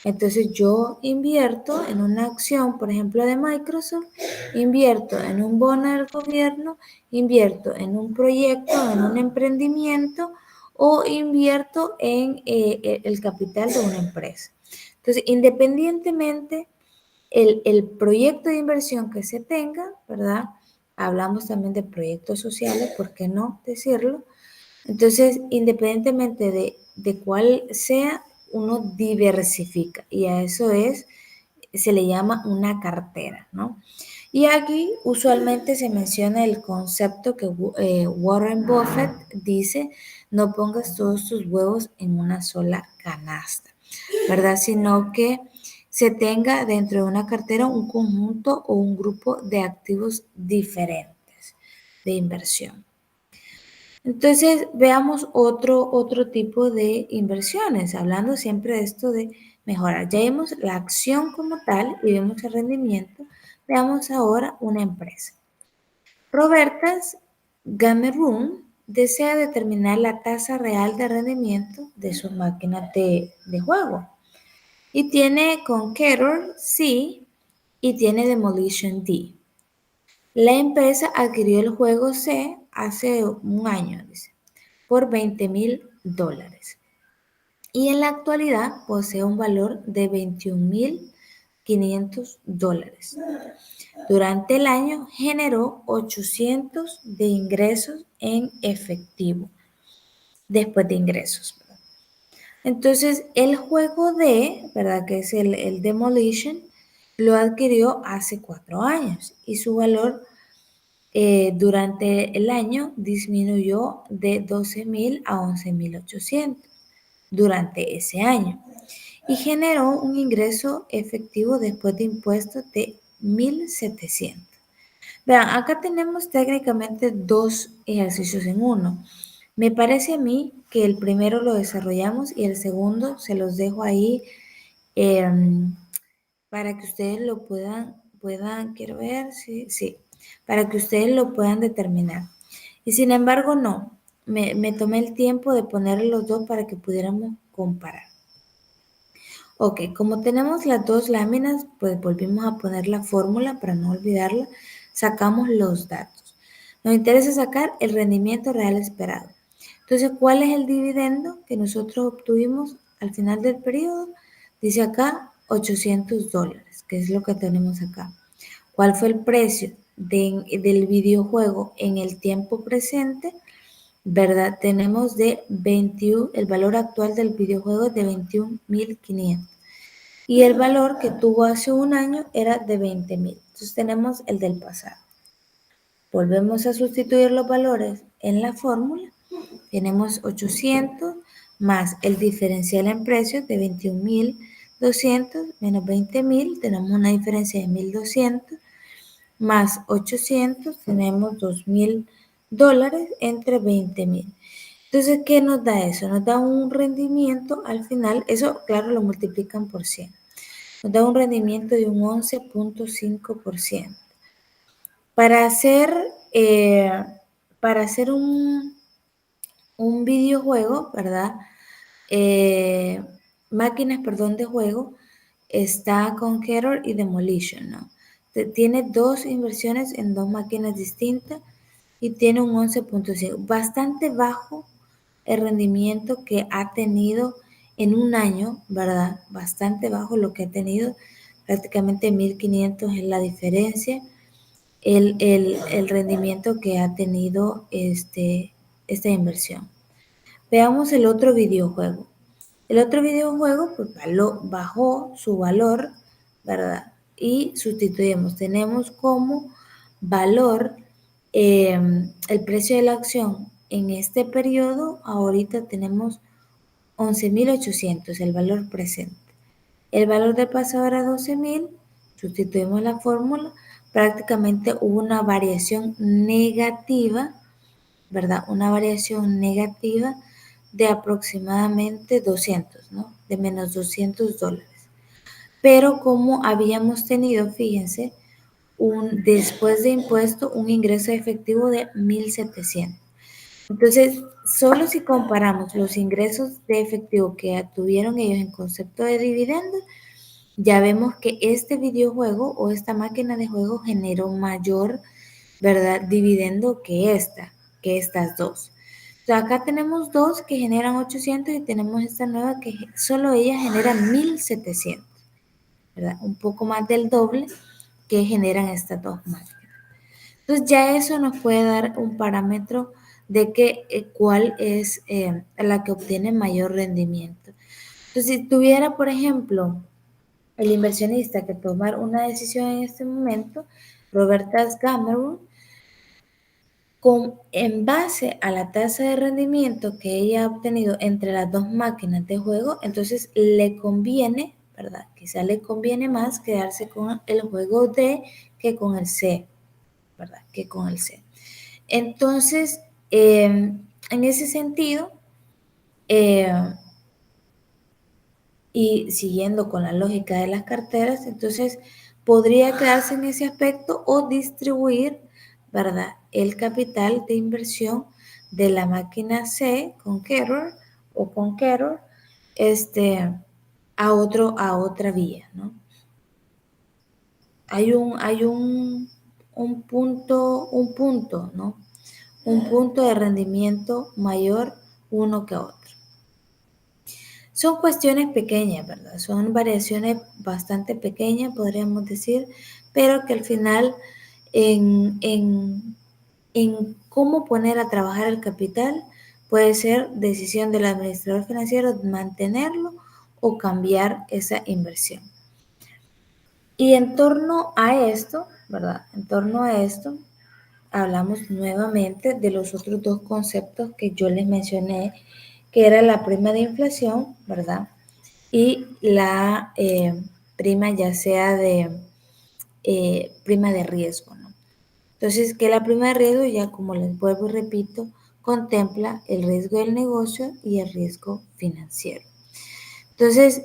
Entonces yo invierto en una acción, por ejemplo, de Microsoft, invierto en un bono del gobierno, invierto en un proyecto, en un emprendimiento o invierto en el capital de una empresa. Entonces, independientemente el proyecto de inversión que se tenga, ¿verdad? Hablamos también de proyectos sociales, ¿por qué no decirlo? Entonces, independientemente de cuál sea, uno diversifica y a eso se le llama una cartera, ¿no? Y aquí usualmente se menciona el concepto que Warren Buffett dice, no pongas todos tus huevos en una sola canasta, ¿verdad? Sino que se tenga dentro de una cartera un conjunto o un grupo de activos diferentes de inversión. Entonces, veamos otro tipo de inversiones, hablando siempre de esto de mejorar. Ya vimos la acción como tal y vemos el rendimiento. Veamos ahora una empresa. Roberta's Game Room desea determinar la tasa real de rendimiento de sus máquinas de juego. Y tiene Conqueror C y tiene Demolition D. La empresa adquirió el juego C hace un año, dice, por $20,000 y en la actualidad posee un valor de $21,500. Durante el año generó 800 de ingresos en efectivo, después de ingresos. Entonces, el juego D, ¿verdad? Que es el Demolition, lo adquirió hace 4 años y su valor durante el año disminuyó de 12,000 a 11,800 durante ese año y generó un ingreso efectivo después de impuestos de 1,700. Vean, acá tenemos técnicamente dos ejercicios en uno. Me parece a mí que el primero lo desarrollamos y el segundo se los dejo ahí para que ustedes lo quiero ver, sí, para que ustedes lo puedan determinar. Y sin embargo, no, me tomé el tiempo de poner los dos para que pudiéramos comparar. Ok, como tenemos las dos láminas, pues volvimos a poner la fórmula para no olvidarla, sacamos los datos. Nos interesa sacar el rendimiento real esperado. Entonces, ¿cuál es el dividendo que nosotros obtuvimos al final del periodo? Dice acá $800, que es lo que tenemos acá. ¿Cuál fue el precio del videojuego en el tiempo presente? ¿Verdad? Tenemos el valor actual del videojuego es de 21.500 y el valor que tuvo hace un año era de 20.000. Entonces tenemos el del pasado. Volvemos a sustituir los valores en la fórmula. Tenemos 800 más el diferencial en precios de 21.200 menos 20.000, tenemos una diferencia de 1.200 más 800, tenemos $2.000 entre 20.000. Entonces, ¿qué nos da eso? Nos da un rendimiento al final, eso claro lo multiplican por 100, nos da un rendimiento de un 11.5%. Para hacer, eh, para hacer un videojuego, ¿verdad? Eh, máquinas, perdón, de juego, está Conqueror y Demolition, ¿no? Tiene dos inversiones en dos máquinas distintas y tiene un 11.5, bastante bajo el rendimiento que ha tenido en un año, ¿verdad? Bastante bajo lo que ha tenido, prácticamente 1.500 es la diferencia, el rendimiento que ha tenido esta inversión. Veamos el otro videojuego. El otro videojuego pues, bajó su valor, ¿verdad? Y sustituimos. Tenemos como valor el precio de la acción en este periodo. Ahorita tenemos 11.800, el valor presente. El valor del pasado era 12.000. Sustituimos la fórmula. Prácticamente hubo una variación negativa, ¿verdad? Una variación negativa de aproximadamente 200, ¿no? De menos $200. Pero como habíamos tenido, fíjense, después de impuesto, un ingreso efectivo de 1.700. Entonces, solo si comparamos los ingresos de efectivo que tuvieron ellos en concepto de dividendos, ya vemos que este videojuego o esta máquina de juego generó mayor, ¿verdad? Dividendo que estas dos. O sea, acá tenemos dos que generan 800 y tenemos esta nueva que solo ella genera 1.700, ¿verdad? Un poco más del doble que generan estas dos máquinas. Entonces ya eso nos puede dar un parámetro de cuál es la que obtiene mayor rendimiento. Entonces, si tuviera, por ejemplo, el inversionista que tomar una decisión en este momento, Roberta Scammero, en base a la tasa de rendimiento que ella ha obtenido entre las dos máquinas de juego, entonces le conviene, ¿verdad? Quizá le conviene más quedarse con el juego D que con el C, ¿verdad? Que con el C. Entonces, en ese sentido, eh, y siguiendo con la lógica de las carteras, entonces podría quedarse en ese aspecto o distribuir, ¿verdad? El capital de inversión de la máquina C, Conqueror o Conqueror, a otra vía, ¿no? Hay un punto, ¿no? Un punto de rendimiento mayor uno que otro. Son cuestiones pequeñas, ¿verdad? Son variaciones bastante pequeñas, podríamos decir, pero que al final en cómo poner a trabajar el capital puede ser decisión del administrador financiero mantenerlo o cambiar esa inversión. Y en torno a esto, ¿verdad? En torno a esto, hablamos nuevamente de los otros dos conceptos que yo les mencioné, que era la prima de inflación, ¿verdad? Y la prima ya sea de prima de riesgo, ¿no? Entonces, que la prima de riesgo ya como les vuelvo y repito, contempla el riesgo del negocio y el riesgo financiero. Entonces,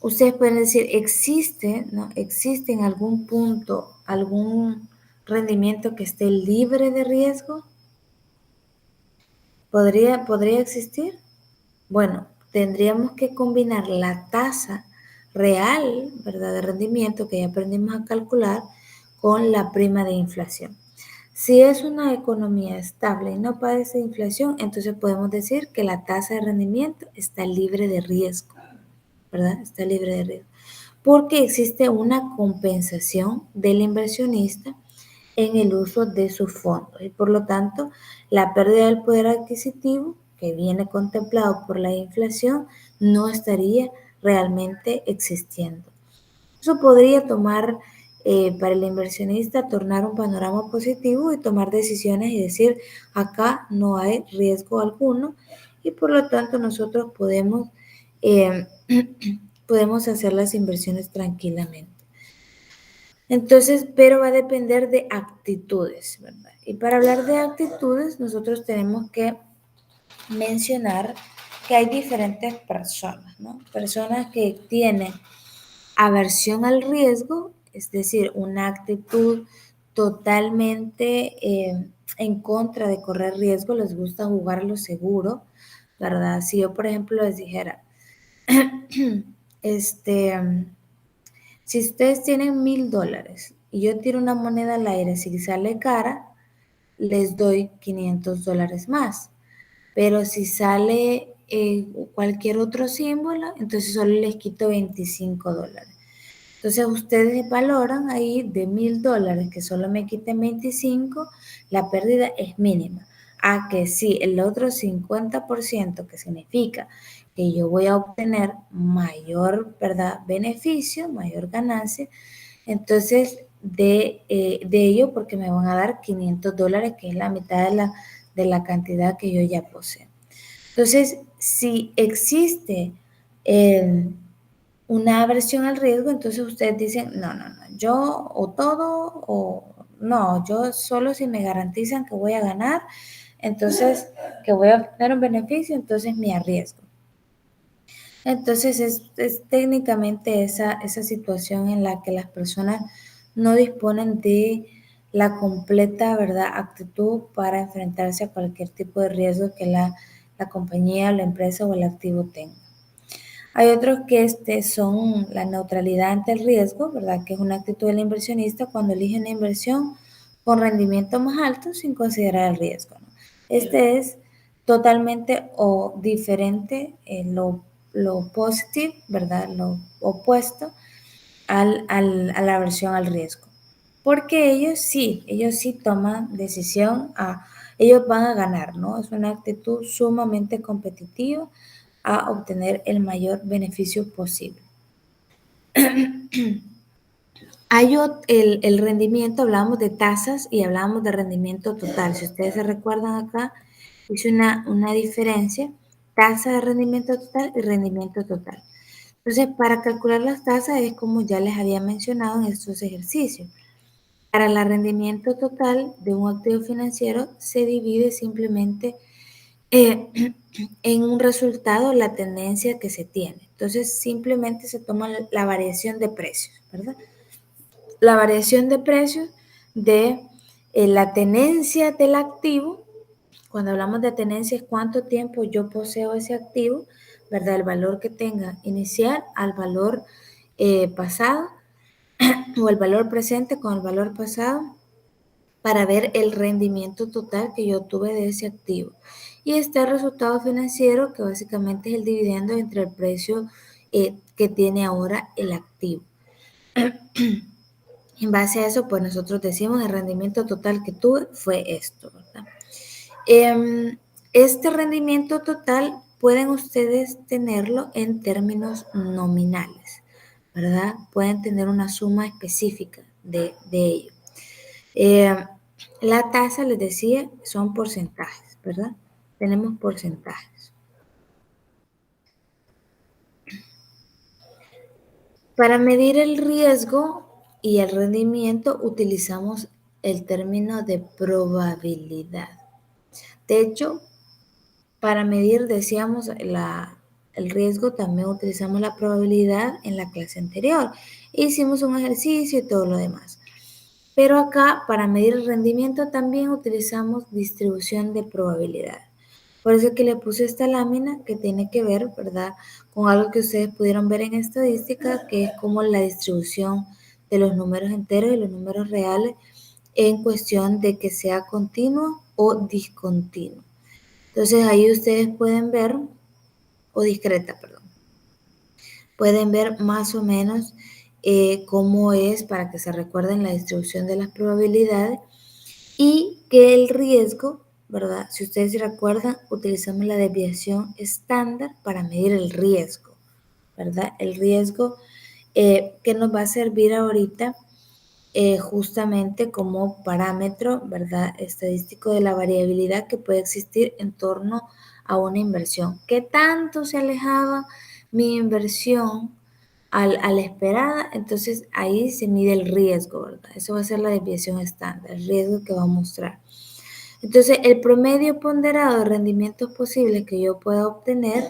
ustedes pueden decir, ¿existe en algún punto algún rendimiento que esté libre de riesgo? ¿Podría existir? Bueno, tendríamos que combinar la tasa real, ¿verdad?, de rendimiento que ya aprendimos a calcular con la prima de inflación. Si es una economía estable y no padece inflación, entonces podemos decir que la tasa de rendimiento está libre de riesgo, ¿verdad? Está libre de riesgo. Porque existe una compensación del inversionista en el uso de sus fondos y por lo tanto la pérdida del poder adquisitivo que viene contemplado por la inflación no estaría realmente existiendo. Eso podría tomar para el inversionista tornar un panorama positivo y tomar decisiones y decir acá no hay riesgo alguno y por lo tanto nosotros eh, podemos hacer las inversiones tranquilamente. Entonces, pero va a depender de actitudes, ¿verdad? Y para hablar de actitudes, nosotros tenemos que mencionar que hay diferentes personas, ¿no? Personas que tienen aversión al riesgo, es decir, una actitud totalmente en contra de correr riesgo, les gusta jugar lo seguro, ¿verdad? Si yo, por ejemplo, les dijera, este, si ustedes tienen $1,000 y yo tiro una moneda al aire, si sale cara, les doy $500 más. Pero si sale cualquier otro símbolo, entonces solo les quito $25. Entonces ustedes valoran ahí de $1,000 que solo me quiten 25, la pérdida es mínima. A que sí, el otro 50% que significa que yo voy a obtener mayor, ¿verdad?, beneficio, mayor ganancia, entonces de ello porque me van a dar $500, que es la mitad de la cantidad que yo ya poseo. Entonces, si existe una aversión al riesgo, entonces ustedes dicen, no, no, no, yo o todo o no, yo solo si me garantizan que voy a ganar, entonces que voy a obtener un beneficio, entonces me arriesgo. Entonces es técnicamente esa situación en la que las personas no disponen de la completa, ¿verdad?, actitud para enfrentarse a cualquier tipo de riesgo que la compañía, la empresa o el activo tenga. Hay otros que son la neutralidad ante el riesgo, ¿verdad?, que es una actitud del inversionista cuando elige una inversión con rendimiento más alto sin considerar el riesgo, ¿no? Este es totalmente o diferente, lo positivo, ¿verdad?, lo opuesto a la aversión al riesgo. Porque ellos sí toman decisión ellos van a ganar, ¿no? Es una actitud sumamente competitiva a obtener el mayor beneficio posible. Hay el rendimiento, hablamos de tasas y hablamos de rendimiento total. Si ustedes se recuerdan acá, hice una diferencia, tasa de rendimiento total y rendimiento total. Entonces, para calcular las tasas es como ya les había mencionado en estos ejercicios. Para el rendimiento total de un activo financiero se divide simplemente eh, en un resultado la tendencia que se tiene. Entonces, simplemente se toma la variación de precios, ¿verdad? La variación de precios de la tenencia del activo. Cuando hablamos de tenencia es cuánto tiempo yo poseo ese activo, ¿verdad? El valor que tenga inicial al valor pasado o el valor presente con el valor pasado para ver el rendimiento total que yo tuve de ese activo. Y está el resultado financiero, que básicamente es el dividendo entre el precio que tiene ahora el activo. En base a eso, pues nosotros decimos el rendimiento total que tuve fue esto, ¿verdad? Este rendimiento total pueden ustedes tenerlo en términos nominales, ¿verdad? Pueden tener una suma específica de ello. La tasa, les decía, son porcentajes, ¿verdad? Tenemos porcentajes. Para medir el riesgo y el rendimiento utilizamos el término de probabilidad. De hecho, para medir, decíamos, el riesgo, también utilizamos la probabilidad en la clase anterior. Hicimos un ejercicio y todo lo demás. Pero acá, para medir el rendimiento, también utilizamos distribución de probabilidad. Por eso es que le puse esta lámina que tiene que ver, ¿verdad?, con algo que ustedes pudieron ver en estadística, que es como la distribución de los números enteros y los números reales en cuestión de que sea continuo o discontinuo. Entonces ahí ustedes pueden ver, o discreta, perdón, pueden ver más o menos cómo es para que se recuerden la distribución de las probabilidades y que el riesgo, ¿verdad? Si ustedes se recuerdan, utilizamos la desviación estándar para medir el riesgo, ¿verdad? El riesgo que nos va a servir ahorita justamente como parámetro, ¿verdad? Estadístico de la variabilidad que puede existir en torno a una inversión. ¿Qué tanto se alejaba mi inversión a la esperada? Entonces ahí se mide el riesgo, ¿verdad? Eso va a ser la desviación estándar, el riesgo que va a mostrar. Entonces, el promedio ponderado de rendimientos posibles que yo pueda obtener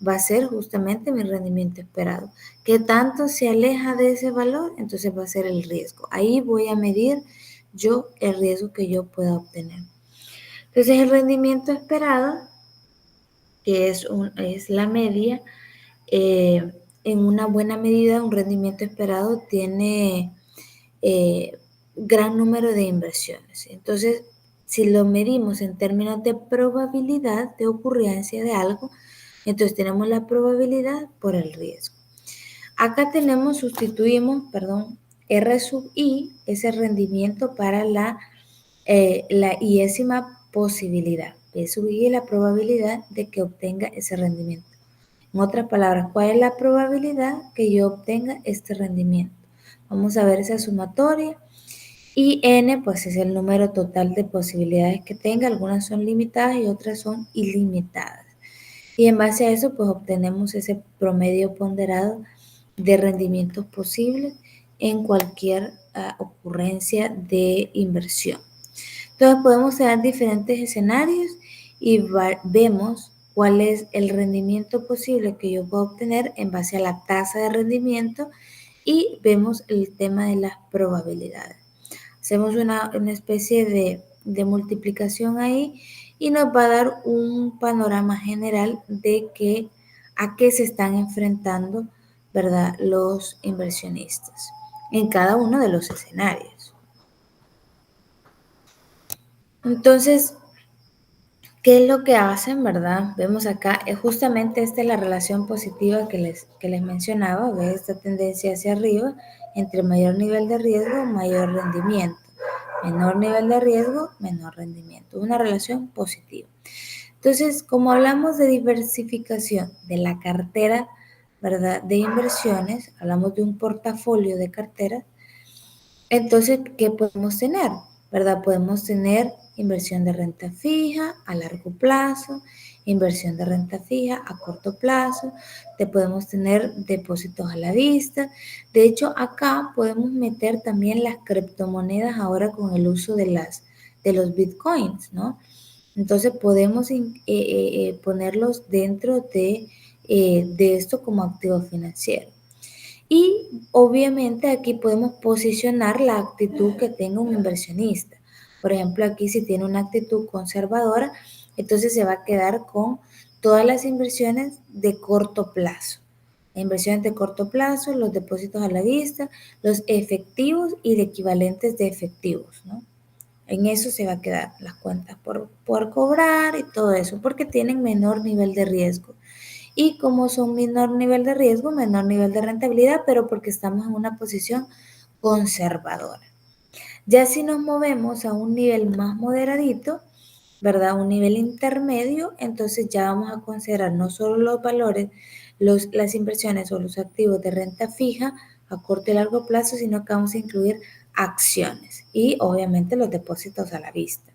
va a ser justamente mi rendimiento esperado. ¿Qué tanto se aleja de ese valor? Entonces va a ser el riesgo. Ahí voy a medir yo el riesgo que yo pueda obtener. Entonces, el rendimiento esperado, que es la media, en una buena medida, un rendimiento esperado tiene gran número de inversiones. Entonces, si lo medimos en términos de probabilidad de ocurrencia de algo, entonces tenemos la probabilidad por el riesgo. Acá sustituimos, R sub I, ese rendimiento para la iésima posibilidad. P sub I es la probabilidad de que obtenga ese rendimiento. En otras palabras, ¿cuál es la probabilidad que yo obtenga este rendimiento? Vamos a ver esa sumatoria. Y n, pues es el número total de posibilidades que tenga. Algunas son limitadas y otras son ilimitadas. Y en base a eso, pues obtenemos ese promedio ponderado de rendimientos posibles en cualquier ocurrencia de inversión. Entonces podemos tener diferentes escenarios y vemos cuál es el rendimiento posible que yo puedo obtener en base a la tasa de rendimiento y vemos el tema de las probabilidades. Hacemos una especie de multiplicación ahí y nos va a dar un panorama general de a qué se están enfrentando, ¿verdad?, los inversionistas en cada uno de los escenarios. Entonces, ¿qué es lo que hacen, verdad? Vemos acá, justamente esta es la relación positiva que les mencionaba, ¿ve? Esta tendencia hacia arriba, entre mayor nivel de riesgo, mayor rendimiento. Menor nivel de riesgo, menor rendimiento. Una relación positiva. Entonces, como hablamos de diversificación de la cartera, ¿verdad?, de inversiones, hablamos de un portafolio de carteras, entonces, ¿qué podemos tener? ¿Verdad? Podemos tener inversión de renta fija a largo plazo, inversión de renta fija a corto plazo, podemos tener depósitos a la vista. De hecho, acá podemos meter también las criptomonedas ahora con el uso de los bitcoins, ¿no? Entonces podemos ponerlos dentro de esto como activo financiero. Y obviamente aquí podemos posicionar la actitud que tenga un inversionista. Por ejemplo, aquí si tiene una actitud conservadora, entonces se va a quedar con todas las inversiones de corto plazo. Inversiones de corto plazo, los depósitos a la vista, los efectivos y de equivalentes de efectivos, ¿no? En eso se va a quedar las cuentas por cobrar y todo eso, porque tienen menor nivel de riesgo. Y como son menor nivel de riesgo, menor nivel de rentabilidad, pero porque estamos en una posición conservadora. Ya si nos movemos a un nivel más moderadito, ¿verdad? Un nivel intermedio, entonces ya vamos a considerar no solo los valores, las inversiones o los activos de renta fija a corto y largo plazo, sino que vamos a incluir acciones y obviamente los depósitos a la vista.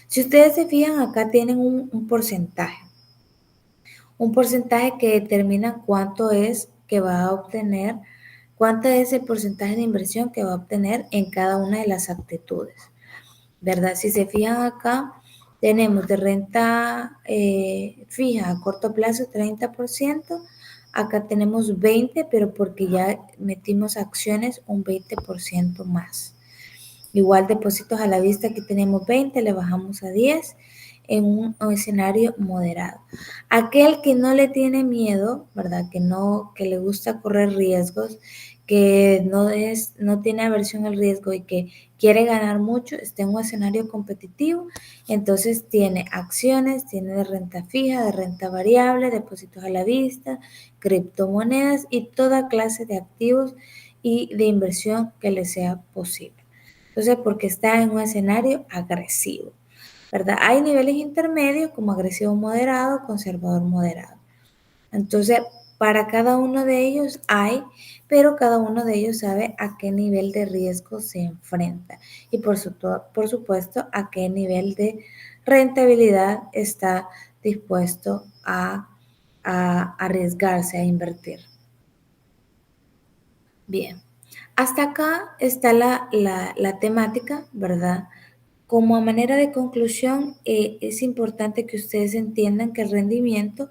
Si ustedes se fijan, acá tienen un porcentaje que determina cuánto es que va a obtener, cuánto es el porcentaje de inversión que va a obtener en cada una de las actitudes, ¿verdad? Si se fijan acá, tenemos de renta fija a corto plazo 30%, acá tenemos 20%, pero porque ya metimos acciones un 20% más. Igual depósitos a la vista, aquí tenemos 20, le bajamos a 10. en un escenario moderado. Aquel que no le tiene miedo, ¿verdad? Que le gusta correr riesgos, que no tiene aversión al riesgo y que quiere ganar mucho, está en un escenario competitivo, entonces tiene acciones, tiene de renta fija, de renta variable, depósitos a la vista, criptomonedas y toda clase de activos y de inversión que le sea posible. Entonces, porque está en un escenario agresivo, ¿verdad? Hay niveles intermedios como agresivo moderado, conservador moderado. Entonces, para cada uno de ellos hay, pero cada uno de ellos sabe a qué nivel de riesgo se enfrenta y por supuesto a qué nivel de rentabilidad está dispuesto a arriesgarse, a invertir. Bien, hasta acá está la temática, ¿verdad? Como a manera de conclusión, es importante que ustedes entiendan que el rendimiento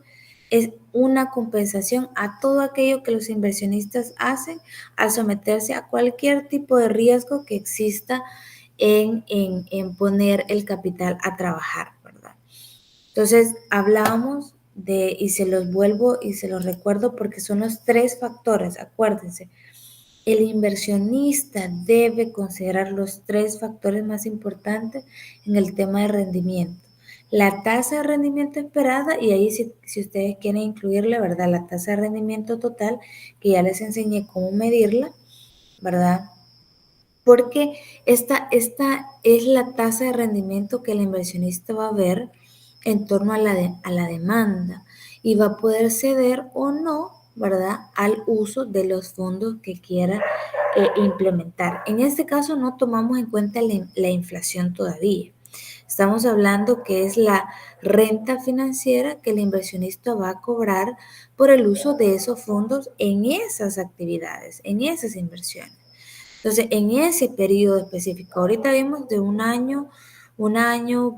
es una compensación a todo aquello que los inversionistas hacen al someterse a cualquier tipo de riesgo que exista en poner el capital a trabajar, ¿verdad? Entonces, hablábamos y se los vuelvo y se los recuerdo porque son los tres factores, acuérdense. El inversionista debe considerar los tres factores más importantes en el tema de rendimiento. La tasa de rendimiento esperada, y ahí si ustedes quieren incluirle, ¿verdad? La tasa de rendimiento total, que ya les enseñé cómo medirla, ¿verdad? Porque esta es la tasa de rendimiento que el inversionista va a ver en torno a la demanda y va a poder ceder o no, ¿verdad?, al uso de los fondos que quiera implementar. En este caso no tomamos en cuenta la inflación todavía. Estamos hablando que es la renta financiera que el inversionista va a cobrar por el uso de esos fondos en esas actividades, en esas inversiones. Entonces, en ese periodo específico, ahorita vimos de un año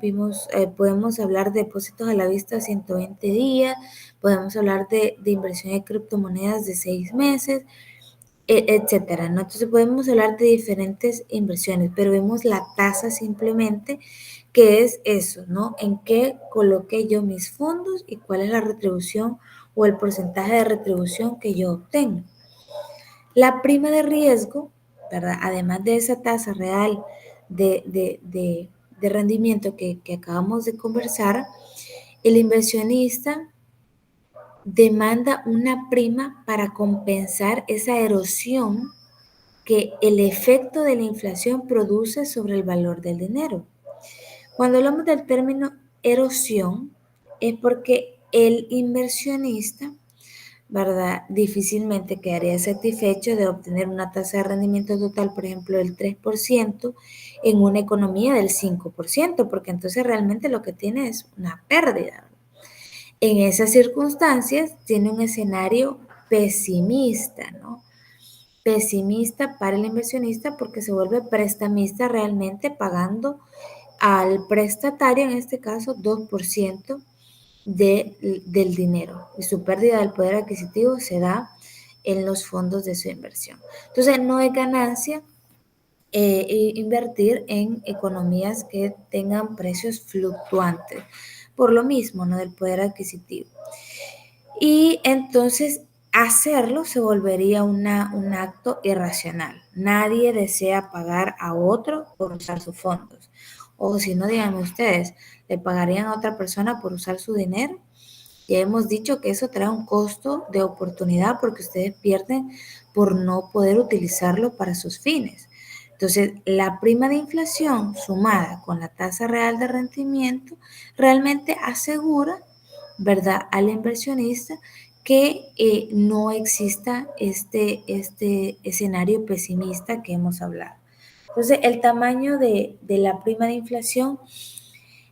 vimos, podemos hablar de depósitos a la vista de 120 días, podemos hablar de inversión de criptomonedas de 6 meses, etcétera, ¿no? Entonces podemos hablar de diferentes inversiones, pero vemos la tasa simplemente, que es eso, ¿no? En qué coloqué yo mis fondos y cuál es la retribución o el porcentaje de retribución que yo obtengo. La prima de riesgo, ¿verdad? Además de esa tasa real de rendimiento que acabamos de conversar, el inversionista demanda una prima para compensar esa erosión que el efecto de la inflación produce sobre el valor del dinero. Cuando hablamos del término erosión, es porque el inversionista, ¿verdad?, difícilmente quedaría satisfecho de obtener una tasa de rendimiento total, por ejemplo, del 3% en una economía del 5%, porque entonces realmente lo que tiene es una pérdida. En esas circunstancias tiene un escenario pesimista, ¿no? Pesimista para el inversionista porque se vuelve prestamista realmente pagando al prestatario, en este caso, 2% del dinero y su pérdida del poder adquisitivo se da en los fondos de su inversión. Entonces, no es ganancia invertir en economías que tengan precios fluctuantes, por lo mismo, ¿no?, del poder adquisitivo. Y entonces hacerlo se volvería un acto irracional. Nadie desea pagar a otro por usar sus fondos. O si no, díganme ustedes, ¿le pagarían a otra persona por usar su dinero? Ya hemos dicho que eso trae un costo de oportunidad porque ustedes pierden por no poder utilizarlo para sus fines. Entonces, la prima de inflación sumada con la tasa real de rendimiento realmente asegura, ¿verdad?, al inversionista que no exista este escenario pesimista que hemos hablado. Entonces, el tamaño de la prima de inflación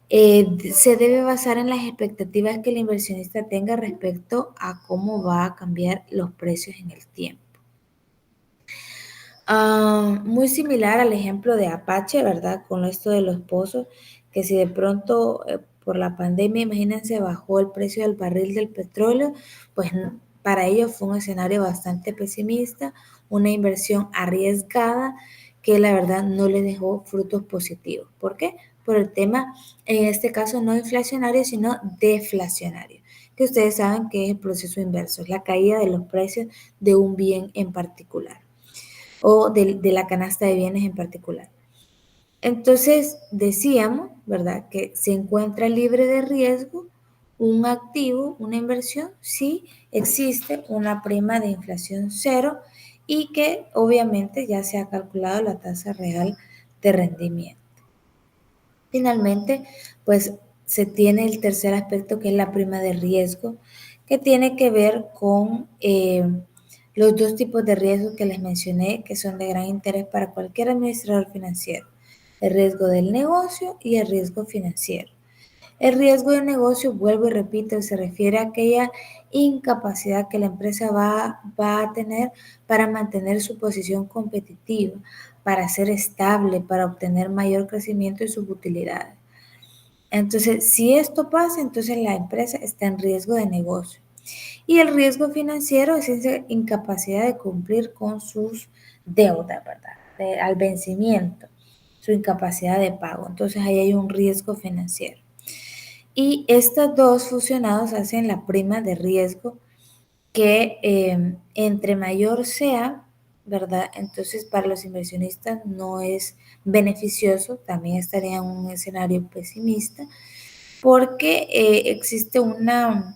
se debe basar en las expectativas que el inversionista tenga respecto a cómo va a cambiar los precios en el tiempo. Muy similar al ejemplo de Apache, ¿verdad? Con esto de los pozos, que si de pronto por la pandemia, imagínense, bajó el precio del barril del petróleo, pues para ellos fue un escenario bastante pesimista, una inversión arriesgada que la verdad no le dejó frutos positivos. ¿Por qué? por el tema, en este caso no inflacionario, sino deflacionario, que ustedes saben que es el proceso inverso, es la caída de los precios de un bien en particular o de la canasta de bienes en particular. Entonces, decíamos, ¿verdad?, que se encuentra libre de riesgo un activo, una inversión, si existe una prima de inflación cero y que obviamente ya se ha calculado la tasa real de rendimiento. Finalmente, pues se tiene el tercer aspecto que es la prima de riesgo, que tiene que ver con los dos tipos de riesgo que les mencioné, que son de gran interés para cualquier administrador financiero: el riesgo del negocio y el riesgo financiero. El riesgo de negocio, vuelvo y repito, se refiere a aquella incapacidad que la empresa va a tener para mantener su posición competitiva, para ser estable, para obtener mayor crecimiento de sus utilidades. Entonces, si esto pasa, entonces la empresa está en riesgo de negocio. Y el riesgo financiero es esa incapacidad de cumplir con sus deudas, ¿verdad? Al vencimiento, su incapacidad de pago. Entonces, ahí hay un riesgo financiero. Y estos dos fusionados hacen la prima de riesgo que entre mayor sea, ¿verdad? Entonces para los inversionistas no es beneficioso, también estaría en un escenario pesimista, porque existe una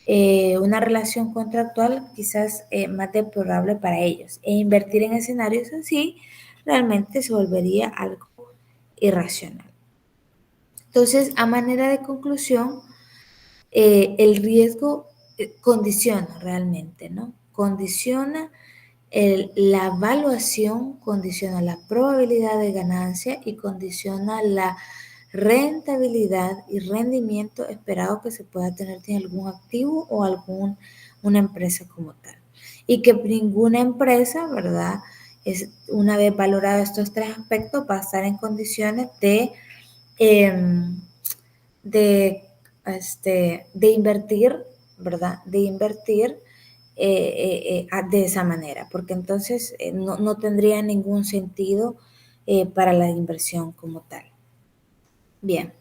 relación contractual quizás más deplorable para ellos. E invertir en escenarios así realmente se volvería algo irracional. Entonces, a manera de conclusión, el riesgo condiciona realmente, ¿no? Condiciona la evaluación, condiciona la probabilidad de ganancia y condiciona la rentabilidad y rendimiento esperado que se pueda tener de algún activo o una empresa como tal. Y que ninguna empresa, ¿verdad?, una vez valorado estos tres aspectos, va a estar en condiciones em, de, de invertir, ¿verdad? De invertir de esa manera, porque entonces no tendría ningún sentido para la inversión como tal. Bien.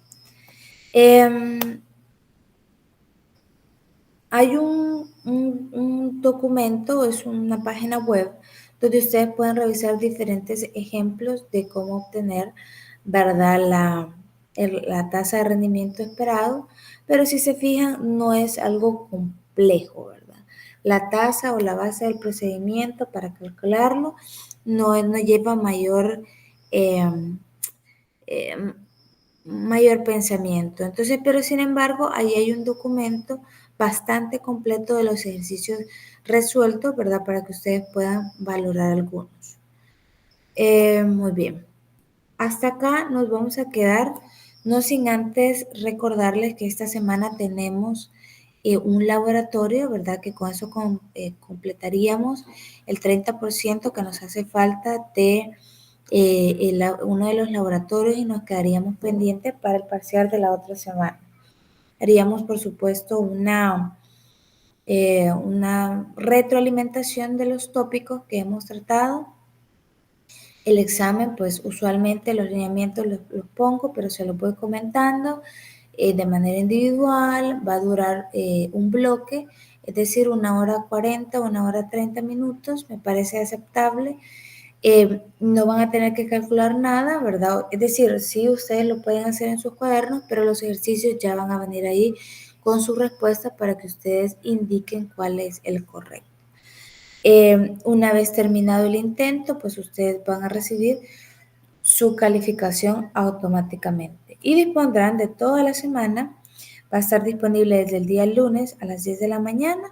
Hay un documento, es una página web donde ustedes pueden revisar diferentes ejemplos de cómo obtener, ¿verdad?, la tasa de rendimiento esperado, pero si se fijan no es algo complejo, ¿verdad? La tasa o la base del procedimiento para calcularlo no lleva eh, eh, mayor pensamiento. Entonces, pero sin embargo, ahí hay un documento bastante completo de los ejercicios resueltos, ¿verdad? Para que ustedes puedan valorar algunos. Muy bien. Hasta acá nos vamos a quedar, no sin antes recordarles que esta semana tenemos un laboratorio, ¿verdad? Que con eso completaríamos el 30% que nos hace falta de uno de los laboratorios y nos quedaríamos pendientes para el parcial de la otra semana. Haríamos, por supuesto, una retroalimentación de los tópicos que hemos tratado. El examen, pues usualmente los lineamientos los pongo, pero se los voy comentando de manera individual. Va a durar un bloque, es decir, 1 hora 40, 1 hora 30 minutos, me parece aceptable. No van a tener que calcular nada, ¿verdad? Es decir, sí, ustedes lo pueden hacer en sus cuadernos, pero los ejercicios ya van a venir ahí con sus respuestas para que ustedes indiquen cuál es el correcto. Una vez terminado el intento, pues ustedes van a recibir su calificación automáticamente y dispondrán de toda la semana. Va a estar disponible desde el día lunes a las 10 de la mañana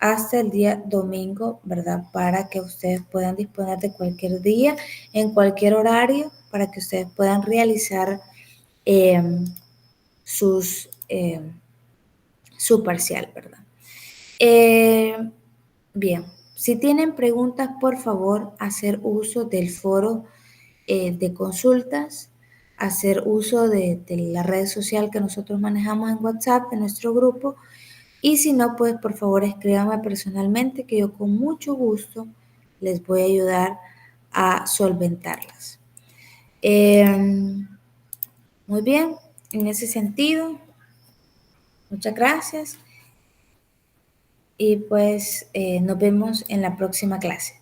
hasta el día domingo, ¿verdad? Para que ustedes puedan disponer de cualquier día, en cualquier horario, para que ustedes puedan realizar sus, su parcial, ¿verdad? Bien, si tienen preguntas, por favor, hacer uso del foro de consultas, hacer uso de la red social que nosotros manejamos en WhatsApp, de nuestro grupo. Y si no, pues por favor escríbanme personalmente que yo con mucho gusto les voy a ayudar a solventarlas. Muy bien, en ese sentido, muchas gracias y pues nos vemos en la próxima clase.